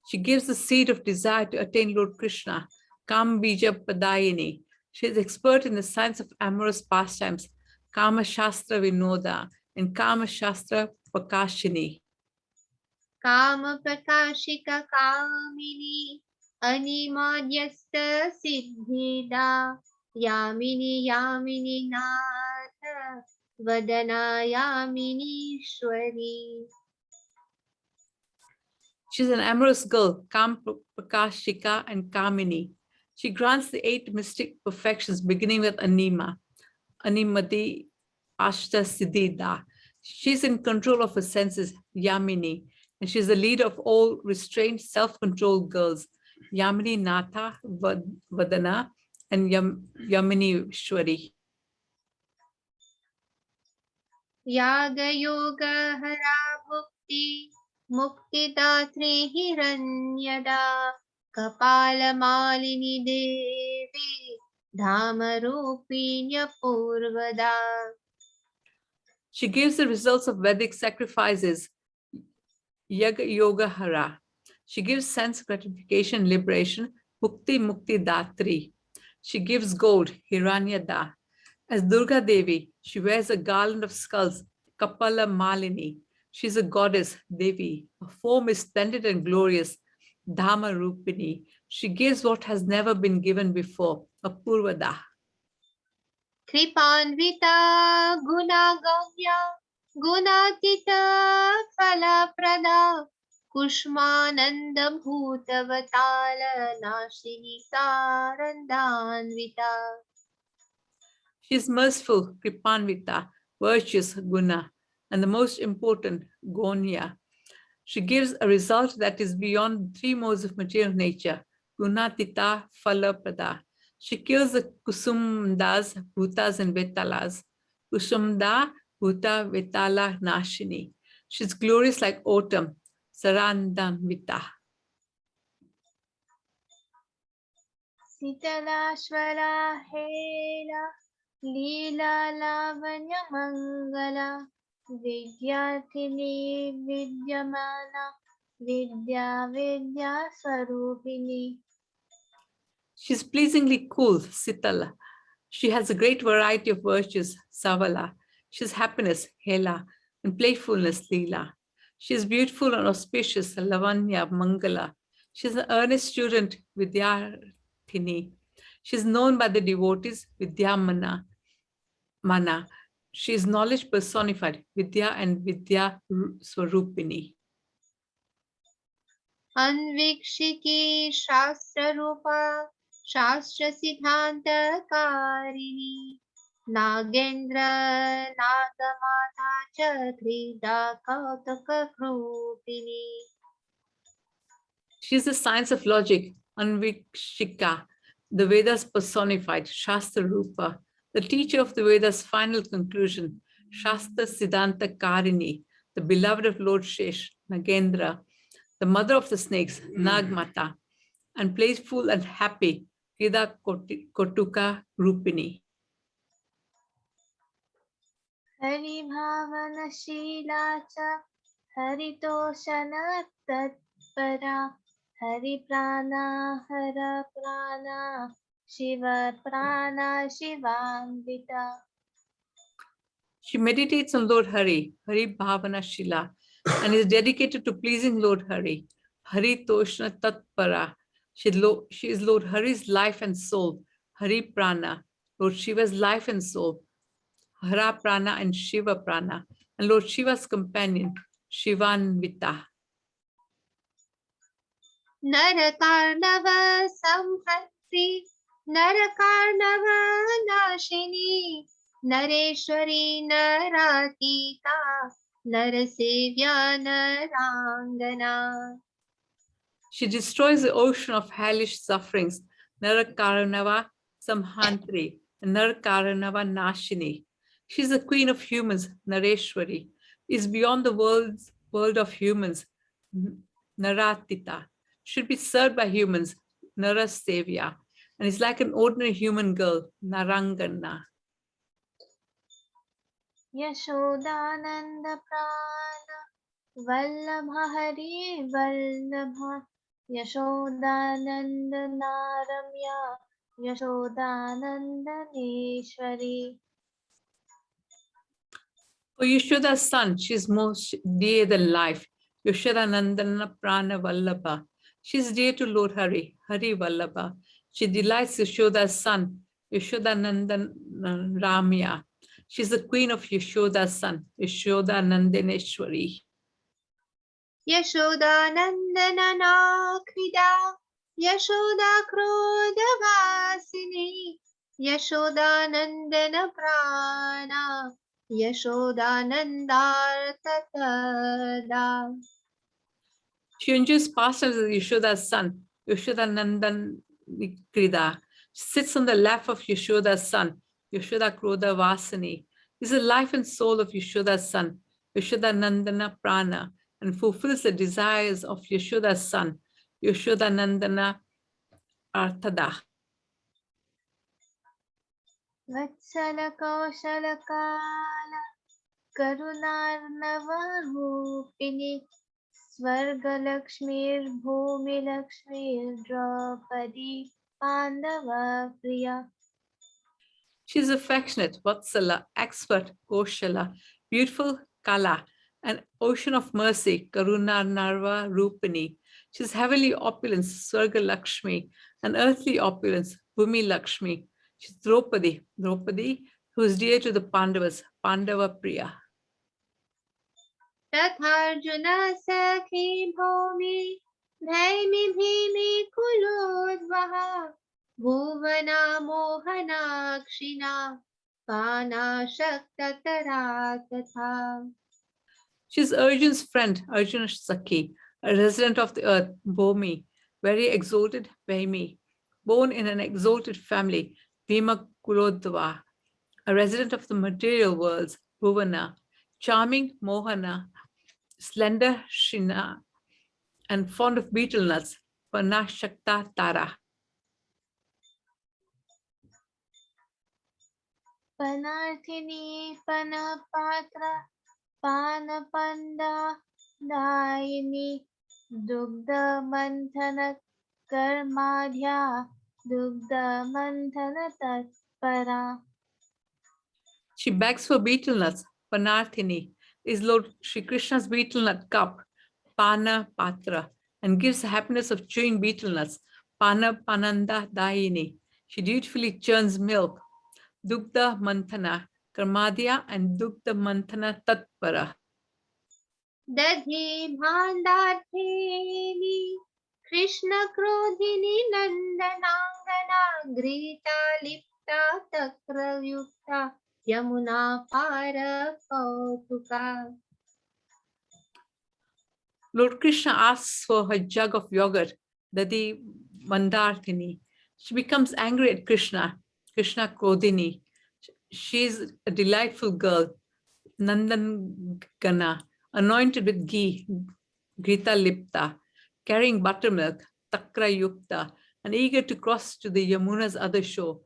She gives the seed of desire to attain Lord Krishna, Kama Bija Padayini. She is expert in the science of amorous pastimes, Kama Shastra Vinoda and Kama Shastra Prakashini. Kama Prakashika Kamini Animadyasta Siddhida Yamini Yamini Natha Vadana Yamini Shwari. She's an amorous girl, Kam Prakashika and Kamini. She grants the 8 mystic perfections beginning with Anima, Animati Ashta Siddhida. She's in control of her senses, Yamini, and she's the leader of all restrained, self-controlled girls, Yamini Natha Vadana and Yamini Shwari. Yaga Yoga Hara Bhukti Mukti Datri Hiranyada Kapala Malini Devi Dhamarupinya Purvada. She gives the results of Vedic sacrifices, Yaga Yoga Hara. She gives sense gratification, liberation, Mukti Mukti Datri. She gives gold, Hiranyada. As Durga Devi, she wears a garland of skulls, Kapala Malini. She is a goddess, Devi. Her form is splendid and glorious, Dhama Rupini. She gives what has never been given before, Apurvada. Kripanvita Gunagavya Gunatita Phalaprada Kushmananda Bhutavatala Nashini Sarandanvita. She is merciful, Kripanvita, virtuous, Guna, and the most important, Gonya. She gives a result that is beyond 3 modes of material nature, Gunatita Phalaprada. She kills the Kusumdas, Bhutas, and Vetalas. Kusumda, Bhuta, Vetala, Nashini. She's glorious like autumn, Sarandanvita. Sitalashwara Hela Leela Lavanya Mangala Vidyarthini Vidyamana Vidya Vidya Swarupini. She's pleasingly cool, Sitala. She has a great variety of virtues, Savala. She's happiness, Hela, and playfulness, Leela. She is beautiful and auspicious, Lavanya, Mangala. She is an earnest student, Vidyarthini. She is known by the devotees, Vidyamana. Mana. She is knowledge personified, Vidya and Vidya Swarupini. Anvikshiki Shastra Rupa Shastra Siddhanta Karini Nagendra Nagamata Chakrida Kautaka Krupini. She is the science of logic, Anvikshika, the Vedas personified, Shastra Rupa, the teacher of the Vedas' final conclusion, Shastra Siddhanta Karini, the beloved of Lord Shesh, Nagendra, the mother of the snakes, Nagmata, and playful and happy, Krida Kotuka Rupini. Hari Bhavana Shilacha Haritoshana Tatpara Hari Prana Hara Prana Shiva Prana Shivambita. She meditates on Lord Hari, Hari Bhavana Shila, and is dedicated to pleasing Lord Hari, Hari Toshna Tatpara. She is Lord Hari's life and soul, Hari Prana, Lord Shiva's life and soul, Hara Prana and Shiva Prana, and Lord Shiva's companion, Shivanvita. Narakarnava Samhatri Narakarnava Nashini Nareshwari Naratita Narasevya Narangana. She destroys the ocean of hellish sufferings, Narakarnava Samhantri, and Narakarnava Nashini. She is the queen of humans, Nareshwari, is beyond the world of humans, Naratita, should be served by humans, Narasevya, and is like an ordinary human girl, Narangana. Yashodananda Prana Vallabha Hari Vallabha Yashodananda Naramya Yashodanandaneshwari. For Yashoda's son, she is most dear than life. Yashoda Nandana Prana Vallabha. She is dear to Lord Hari, Hari Vallabha. She delights Yashoda's son, Yashoda Nandan Ramya. She is the queen of Yashoda's son, Yashoda Nandaneshwari. Yashodanandana Nakrida Yashoda Krodavasini Yashodanandana Prana Yashodanandartatada. She enjoys pastimes as Yashoda's son, Yashoda Nandan Krida. She sits on the lap of Yashoda's son, Yashoda Krodha Vasini. Is the life and soul of Yashoda's son, Yashoda Nandana Prana, and fulfills the desires of Yashoda's son, Yashoda Nandana Artada. Vatsala Kaushalakala Karunarnava Rupini Swarga Lakshmir Bhumi Lakshmir Draupadi Pandava Priya. She is affectionate, Vatsala, expert, Koshala, beautiful, Kala, an ocean of mercy, Karuna Narva Rupini. She is heavenly opulence, Swarga Lakshmi, and earthly opulence, Bhumi Lakshmi. She is Draupadi, who is dear to the Pandavas, Pandava Priya. Tatharjuna Sakhi Bhumi Bhaimi Bhimi Kulodvaha Bhuvana Mohanakshina Kana Shaktatara Tatha. She is Arjun's friend, Arjuna Sakhi, a resident of the earth, Bhumi, very exalted, Bhaimi, born in an exalted family, Bhima Kulodhva, a resident of the material worlds, Bhuvana, charming, Mohana, slender, Shina, and fond of betel nuts, Panashakta Tara. Panarthini Panapatra Panapanda Dayini Dugdha Manthana Karmadhya Dugdha Manthana Tatpara. She begs for betel nuts. Panarthini is Lord Sri Krishna's betel nut cup, Pana Patra, and gives the happiness of chewing betel nuts. Pana Pananda Dayini. She dutifully churns milk. Dugdha Manthana Karmadhya and Dugdha Manthana Tatpara. दधे भाण्डार्थेनि कृष्णक्रोधिनि नन्दनाङ्गना घृता लिप्ता तक्रयुक्ता Yamuna par कौतुका. Lord Krishna asks for her jug of yogurt, Dadi Mandarthini. She becomes angry at Krishna, Krishna Krodhini. She is a delightful girl, Nandangana, anointed with ghee, Grita Lipta, carrying buttermilk, Takra Yukta, and eager to cross to the Yamuna's other shore,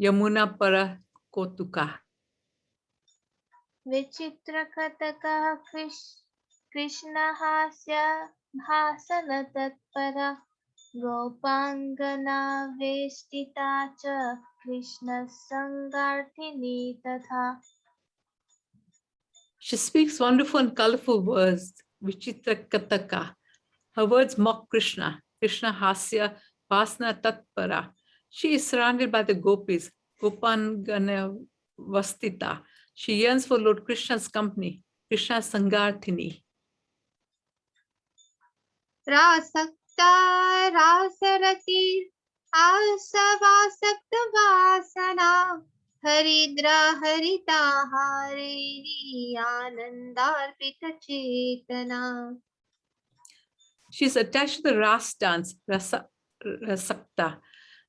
Yamuna Para Kotuka. Vichitrakataka Krishna Hasya Bhasana Tatpara Gopangana Veshtita Cha Krishna Sangarthini Tatha. She speaks wonderful and colorful words, Vichitra Kataka. Her words mock Krishna, Krishna Hasya Vasna Tatpara. She is surrounded by the gopis, Gopangana Vastita. She yearns for Lord Krishna's company, Krishna Sangarthini. रासक्ता रासरति आसवासक्त वासना हरिद्रा हरिता हारेरी आनंदार्पित चेतना. She is attached to the Ras dance, Rasakta,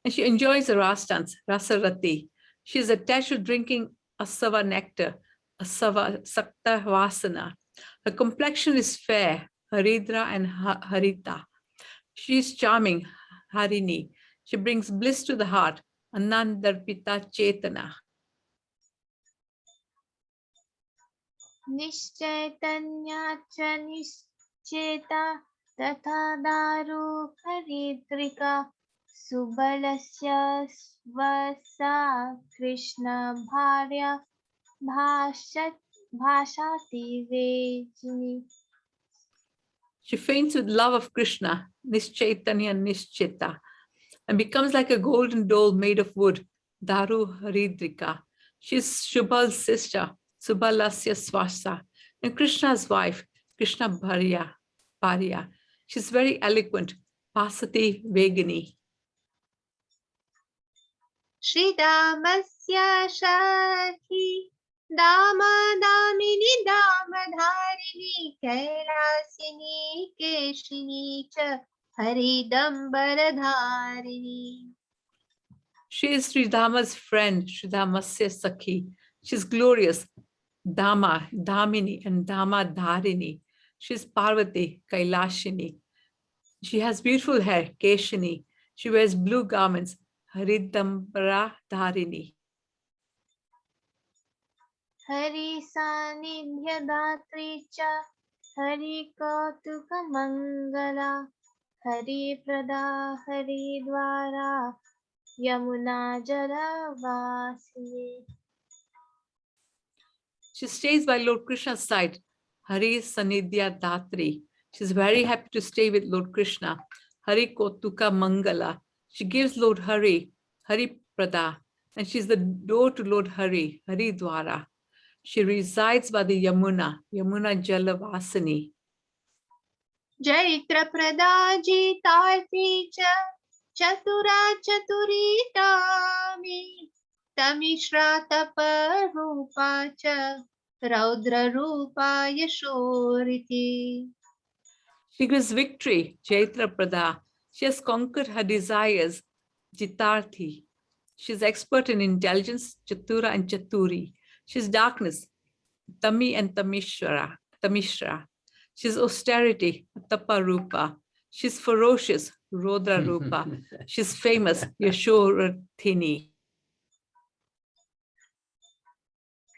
and she enjoys the Ras dance, Rasarati. She is attached to drinking Asava nectar, Asava Sakta Vasana. Her complexion is fair, Haridra and Harita. She is charming, Harini. She brings bliss to the heart, Anandarpita Chetana. Nishchaitanya cha nischeta tatha daru haridrika Subalasya svasa Krishna bharya bhashati vejini. She faints with love of Krishna, Nischaitanya Nischeta, and becomes like a golden doll made of wood, Daru Haridrika. She is Shubhal's sister, Subalasya Swasa, and Krishna's wife, Krishna Bharya. She's very eloquent, Pasati Vegini. श्रीदामस्य शखी दामदामिनी दामधारिणी कैलासिनी Keshini च हरिदम्बरधारिणी. She is Sri Dama's friend, Sridamasya Sakhi. She's glorious, Dama, Damini, and Dama Dharini. She's Parvati, Kailashini. She has beautiful hair, Keshini. She wears blue garments, Haridambara Dharini. Hari Sanidhya Datri cha Hari Kautuka Mangala Hari Prada Hari Dwara Yamuna Jala Vasini. She stays by Lord Krishna's side, Hari Sanidhya Datri. She's very happy to stay with Lord Krishna, Hari Kotuka Mangala. She gives Lord Hari, Hari Prada, and she's the door to Lord Hari, Hari Dwara. She resides by the Yamuna, Yamuna Jalavasini. Jaitra प्रदा जितार्थी च चतुरा चतुरीतामि तमिश्रा तपरूपा च रौद्र रूपा यशोरिति. She gives victory, Jaitra Prada. She has conquered her desires, Jitarthi. She's expert in intelligence, Chatura and Chaturi. She's darkness, Tami and Tamishra. She's austerity, Taparupa. She's ferocious, Rodra Rupa. She's famous, Yashorathini.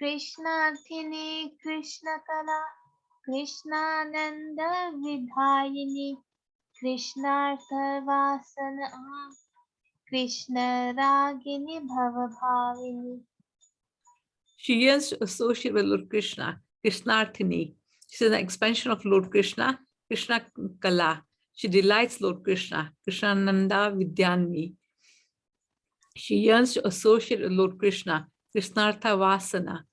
Krishnarthini Krishna Kala Krishnananda Vidhayini Krishnartha Vasana Krishna Ragini Bhavabhavini. She yearns to associate with Lord Krishna, Krishnarthini. She is an expansion of Lord Krishna, Krishna Kala. She delights Lord Krishna, Krishnananda Vidyani. She yearns to associate with Lord Krishna, Krishnartha Vasana.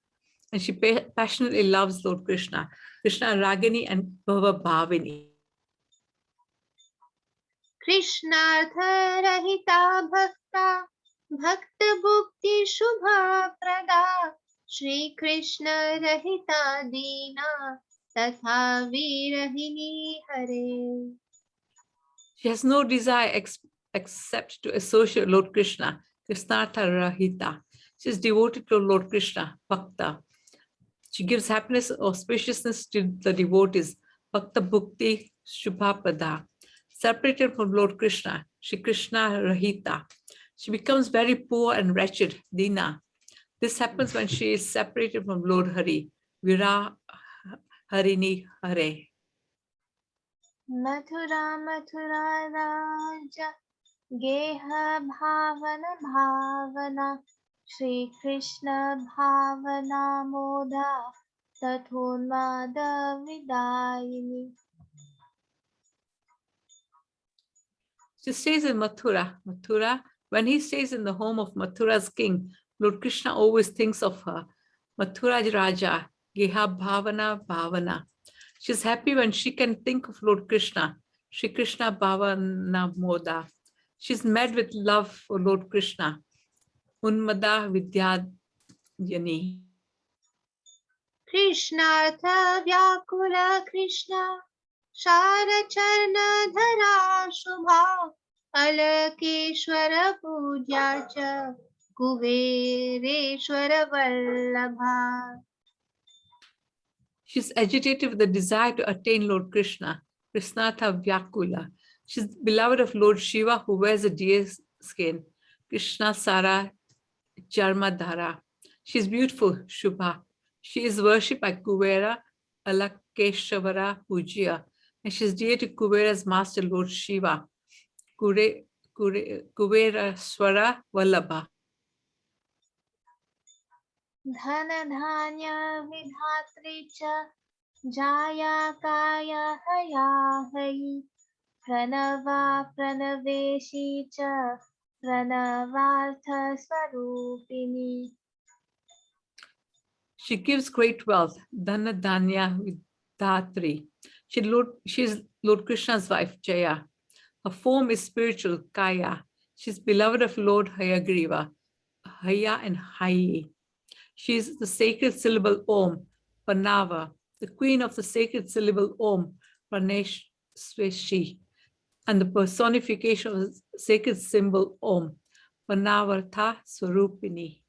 And she passionately loves Lord Krishna, Krishna Ragini and Bhava Bhavini. Krishnartha Rahita Bhakta Bhakta Bhukti Shubha Prada Shri Krishna Rahita Dina Tatha Virahini Hare. She has no desire except to associate Lord Krishna, Krishnartha Rahita. She is devoted to Lord Krishna, Bhakta. She gives happiness or spaciousness to the devotees, Bhakta Bhukti Shubhapada. Separated from Lord Krishna, Shri Krishna Rahita. She becomes very poor and wretched, Dina. This happens when she is separated from Lord Hari, Vira Harini Hare. Mathura Mathura Raja Geha Bhavana Bhavana Shri Krishna Bhavana Moda Tathunmada Vidayini. She stays in Mathura. When he stays in the home of Mathura's king, Lord Krishna always thinks of her. Mathura Raja, Geha Bhavana. She's happy when she can think of Lord Krishna, Shri Krishna Bhavana Moda. She's mad with love for Lord Krishna, Unmada Vidyayani. Krishnartha Vyakula Krishna Shara Charna Dhara Shubha Alakeshwara Pujya Cha Kubereshwara Vallabha. She's agitated with the desire to attain Lord Krishna, Krishnatha Vyakula. She's beloved of Lord Shiva who wears a deer skin, Krishna Sara Jarmadhara. She's beautiful, Shubha. She is worshipped by Kuvera, Alakeshwara Pujya, and she's dear to Kuvera's master, Lord Shiva, Kuvera Swara Vallabha. Dhana Dhanya Vidhatri Cha Jaya Kaya Haya Hai Pranava Pranaveshi Cha Pranavartha Swarupini. She gives great wealth, Dhana Dhanya Vidhatri. She is Lord Krishna's wife, Jaya. Her form is spiritual, Kaya. She's beloved of Lord Hayagriva, Haya and Hayi. She is the sacred syllable Om, Panava, the queen of the sacred syllable Om, Praneshweshi, and the personification of the sacred symbol Om, Panavartha Swarupini.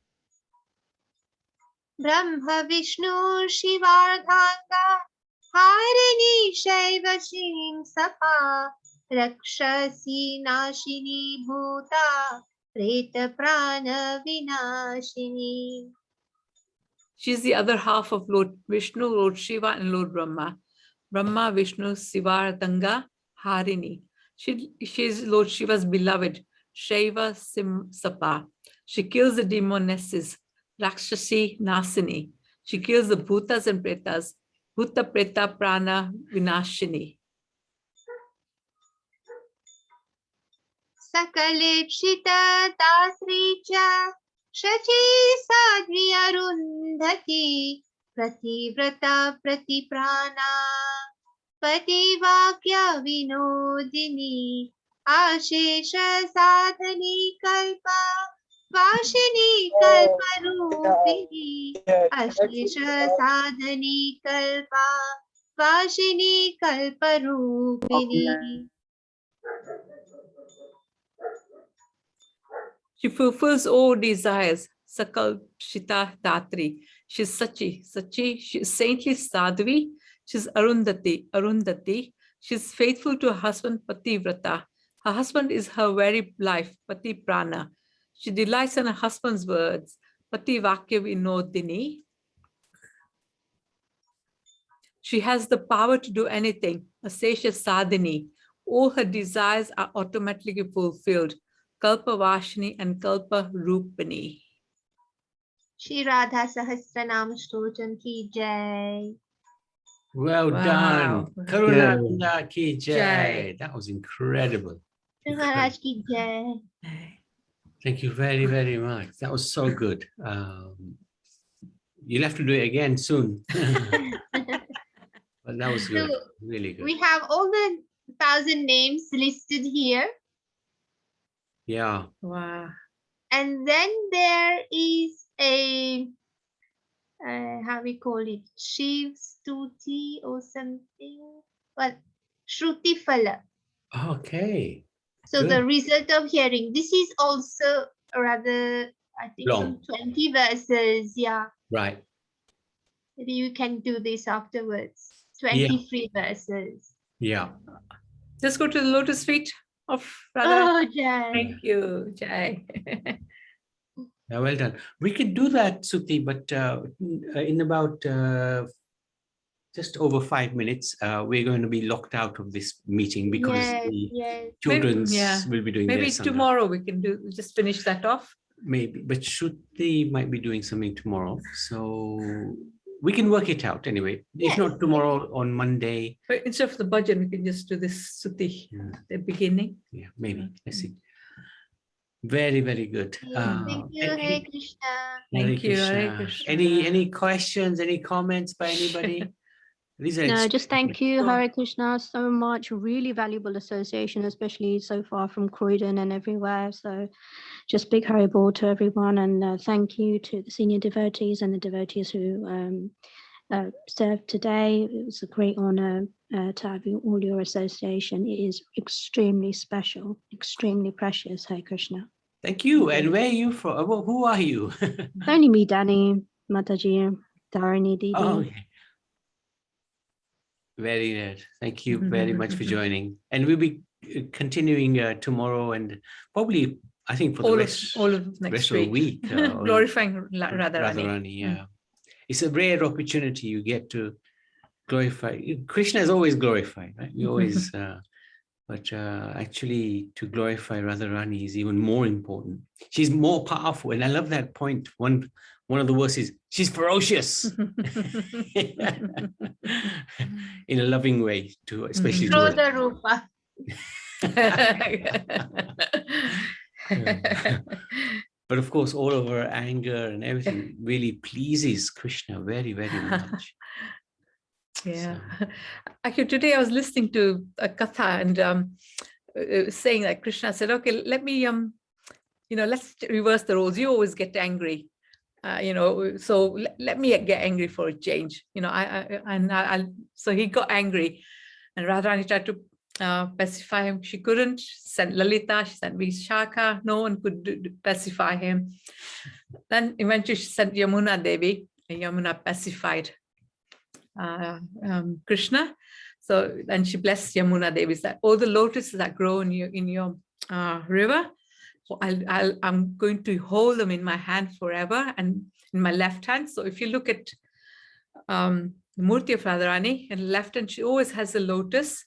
Brahma Vishnu Shivardhanga Harini Shaiva Shim Sapa Rakshasi Nashini Bhuta Preta Prana Vinashini. She is the other half of Lord Vishnu, Lord Shiva, and Lord Brahma. Brahma, Vishnu, Sivardhanga, Harini. She is Lord Shiva's beloved, Shaiva Simsapa. She kills the demonesses, Rakshasi Nasini. She kills the Bhutas and Pretas, Bhuta Preta Prana Vinashini. Sakalepshita Tasricha Shachi Sadhvi Arundhati Prativrata Pratiprana Pativakya Vinodini Ashesha Sadhani Kalpa Vashini Kalparupini Ashesha Sadhani Kalpa Vashini Kalparupini. She fulfills all desires, Sakalpshita Datri. She's Sachi, she's saintly Sadhvi, she's Arundhati. She's faithful to her husband, Pativrata. Her husband is her very life, Pati Prana. She delights in her husband's words, Pati Vakya Vinodini. She has the power to do anything. Asesha Sadhini. All her desires are automatically fulfilled. Kalpa Vashini and Kalpa Rupani. Shri Radha Sahasranam Stotam ki jai. Well Wow. done. Karuna Good. Bhandar ki Jai. jai. That was incredible. Shri Maharaj ki jai. Thank you very, very much. That was so good. You'll have to do it again soon. But that was good. So Really good. we have all the 1,000 names listed here. Yeah. Wow. And then there is a, how we call it, Shiv Stuti or something. Well, Shruti Phala. Okay. So Good. the result of hearing. This is also rather, I think, Long. some 20 verses. Yeah. Right. Maybe you can do this afterwards. 23 verses. Yeah. Just go to the lotus feet of Radha. Oh, Jai. Thank you, Jai. Yeah, well done. We could do that, Suti, but in about just over 5 minutes, we're going to be locked out of this meeting because Yes, the yes. children's yeah. will be doing Maybe their Sangha. tomorrow we can just finish that off. Maybe, but Shruti might be doing something tomorrow. So we can work it out anyway. Yes, If not tomorrow, on Monday. But instead of the budget, we can just do this Suti at the beginning. Yeah, maybe. Let's see. Very, very good. Thank you, Hare Krishna. Thank you, Hare Krishna. Krishna. Any questions, any comments by anybody? These are No, just thank you, Sure. Hare Krishna, so much. Really valuable association, especially so far from Croydon and everywhere. So just big Hare Bol to everyone, and thank you to the senior devotees and the devotees who served today. It was a great honor to have all your association. It is extremely special, extremely precious, Hare Krishna. Thank you. And where are you from? Well, who are you? Only me, Danny, Mataji, Dharani, Didi. Oh, okay. Very good. Thank you very much for joining. And we'll be continuing tomorrow and probably, I think, for the all of next rest of the week. Glorifying Radharani. Radharani, yeah. It's a rare opportunity you get to glorify. Krishna is always glorified, right? We always, but actually to glorify Radharani is even more important. She's more powerful. And I love that point. One of the verses, she's ferocious in a loving way, especially Throw to the Rupa. But of course, all of her anger and everything really pleases Krishna very, very much. Yeah. Actually, today I was listening to a katha and saying that Krishna said, okay, let me, let's reverse the roles. You always get angry. So let me get angry for a change, so he got angry, and Radharani tried to pacify him. She couldn't. She sent Lalita, she sent Vishaka. No one could pacify him. Then eventually she sent Yamuna Devi, and Yamuna pacified Krishna. So then she blessed Yamuna Devi, said, all the lotuses that grow in your river, I'm going to hold them in my hand forever and in my left hand. So if you look at the Murti of Radharani, in the left hand, she always has a lotus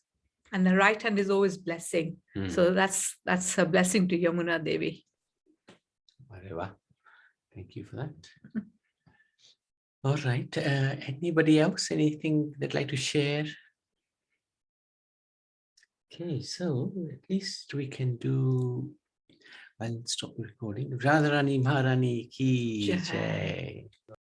and the right hand is always blessing. So that's her blessing to Yamuna Devi. Whatever. Thank you for that. All right. Anybody else? Anything they'd like to share? Okay, so at least we can do. I'll stop recording. Radharani Maharani ki jai.